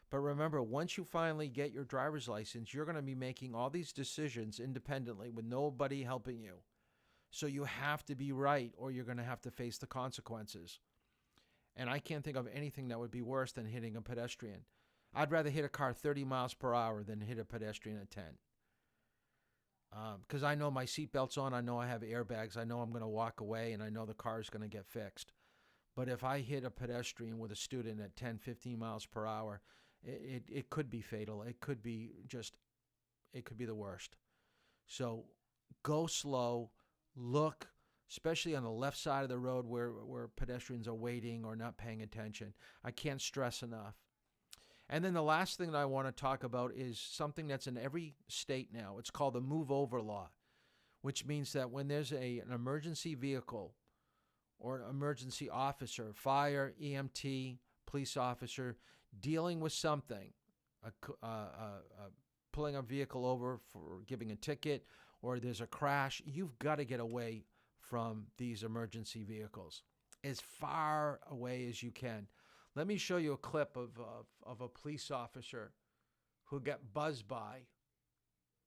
[SPEAKER 1] But remember, once you finally get your driver's license, you're going to be making all these decisions independently with nobody helping you. So you have to be right or you're going to have to face the consequences. And I can't think of anything that would be worse than hitting a pedestrian. I'd rather hit a car 30 miles per hour than hit a pedestrian at 10. Because I know my seatbelt's on, I know I have airbags, I know I'm going to walk away, and I know the car is going to get fixed. But if I hit a pedestrian with a student at 10, 15 miles per hour, it could be fatal. It could be the worst. So go slow, look, especially on the left side of the road where pedestrians are waiting or not paying attention. I can't stress enough. And then the last thing that I want to talk about is something that's in every state now. It's called the Move Over Law, which means that when there's an emergency vehicle or an emergency officer, fire, EMT, police officer, dealing with something, pulling a vehicle over for giving a ticket, or there's a crash, you've got to get away from these emergency vehicles as far away as you can. Let me show you a clip of a police officer who got buzzed by.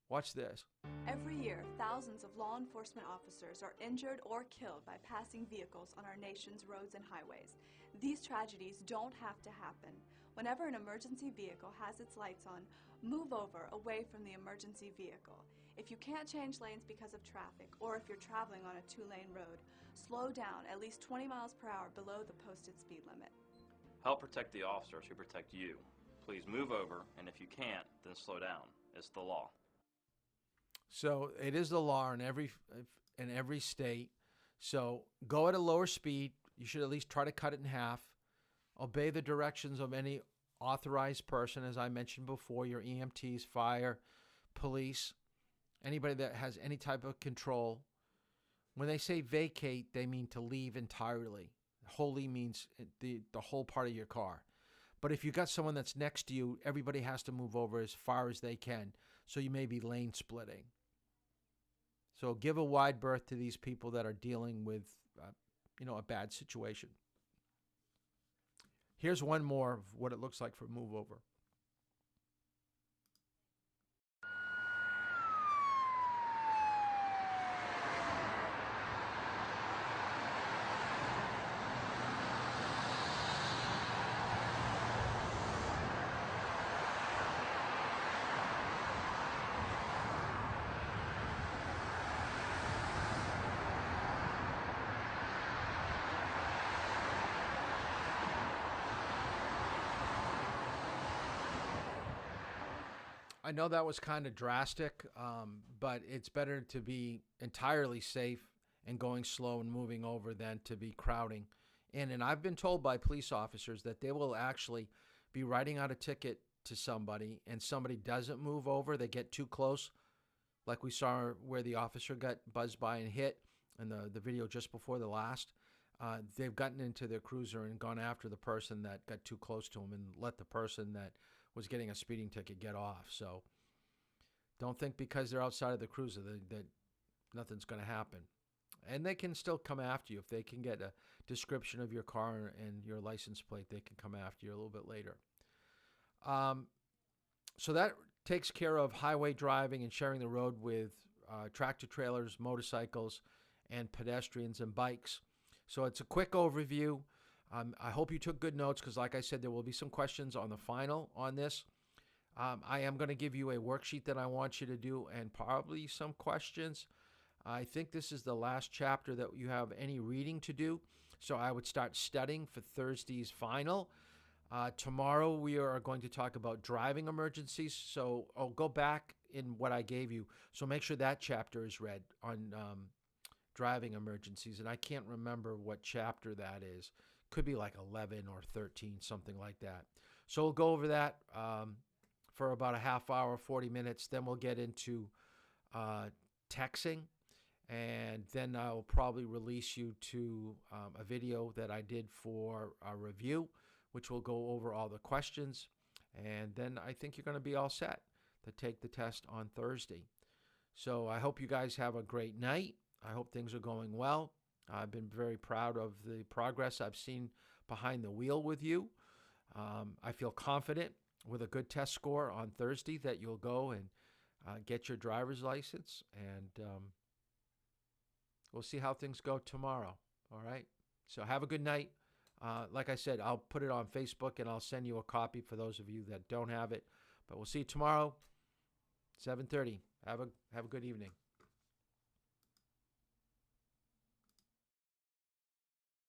[SPEAKER 1] Watch this.
[SPEAKER 7] Every year, thousands of law enforcement officers are injured or killed by passing vehicles on our nation's roads and highways. These tragedies don't have to happen. Whenever an emergency vehicle has its lights on, move over away from the emergency vehicle. If you can't change lanes because of traffic, or if you're traveling on a 2-lane road, slow down at least 20 miles per hour below the posted speed limit.
[SPEAKER 8] Help protect the officers who protect you. Please move over, and if you can't, then slow down. It's the law.
[SPEAKER 1] So it is the law in every state. So go at a lower speed. You should at least try to cut it in half. Obey the directions of any authorized person, as I mentioned before, your EMTs, fire, police, anybody that has any type of control. When they say vacate, they mean to leave entirely. Wholly means the whole part of your car. But if you got someone that's next to you, everybody has to move over as far as they can. So you may be lane splitting. So give a wide berth to these people that are dealing with, a bad situation. Here's one more of what it looks like for move over. I know that was kind of drastic, but it's better to be entirely safe and going slow and moving over than to be crowding in. And I've been told by police officers that they will actually be writing out a ticket to somebody, and somebody doesn't move over, they get too close, like we saw where the officer got buzzed by and hit in the video just before the last. They've gotten into their cruiser and gone after the person that got too close to them and let the person that was getting a speeding ticket get off. So don't think because they're outside of the cruiser that nothing's going to happen. And they can still come after you. If they can get a description of your car and your license plate, they can come after you a little bit later. So that takes care of highway driving and sharing the road with tractor trailers, motorcycles, and pedestrians and bikes. So it's a quick overview. I hope you took good notes because, like I said, there will be some questions on the final on this. I am going to give you a worksheet that I want you to do and probably some questions. I think this is the last chapter that you have any reading to do. So I would start studying for Thursday's final. Tomorrow we are going to talk about driving emergencies. So I'll go back in what I gave you. So make sure that chapter is read on driving emergencies. And I can't remember what chapter that is. Could be like 11 or 13, something like that. So we'll go over that for about a half hour, 40 minutes. Then we'll get into texting. And then I'll probably release you to a video that I did for a review, which will go over all the questions. And then I think you're going to be all set to take the test on Thursday. So I hope you guys have a great night. I hope things are going well. I've been very proud of the progress I've seen behind the wheel with you. I feel confident with a good test score on Thursday that you'll go and get your driver's license. And we'll see how things go tomorrow. All right? So have a good night. Like I said, I'll put it on Facebook and I'll send you a copy for those of you that don't have it. But we'll see you tomorrow, 7:30. Have a good evening.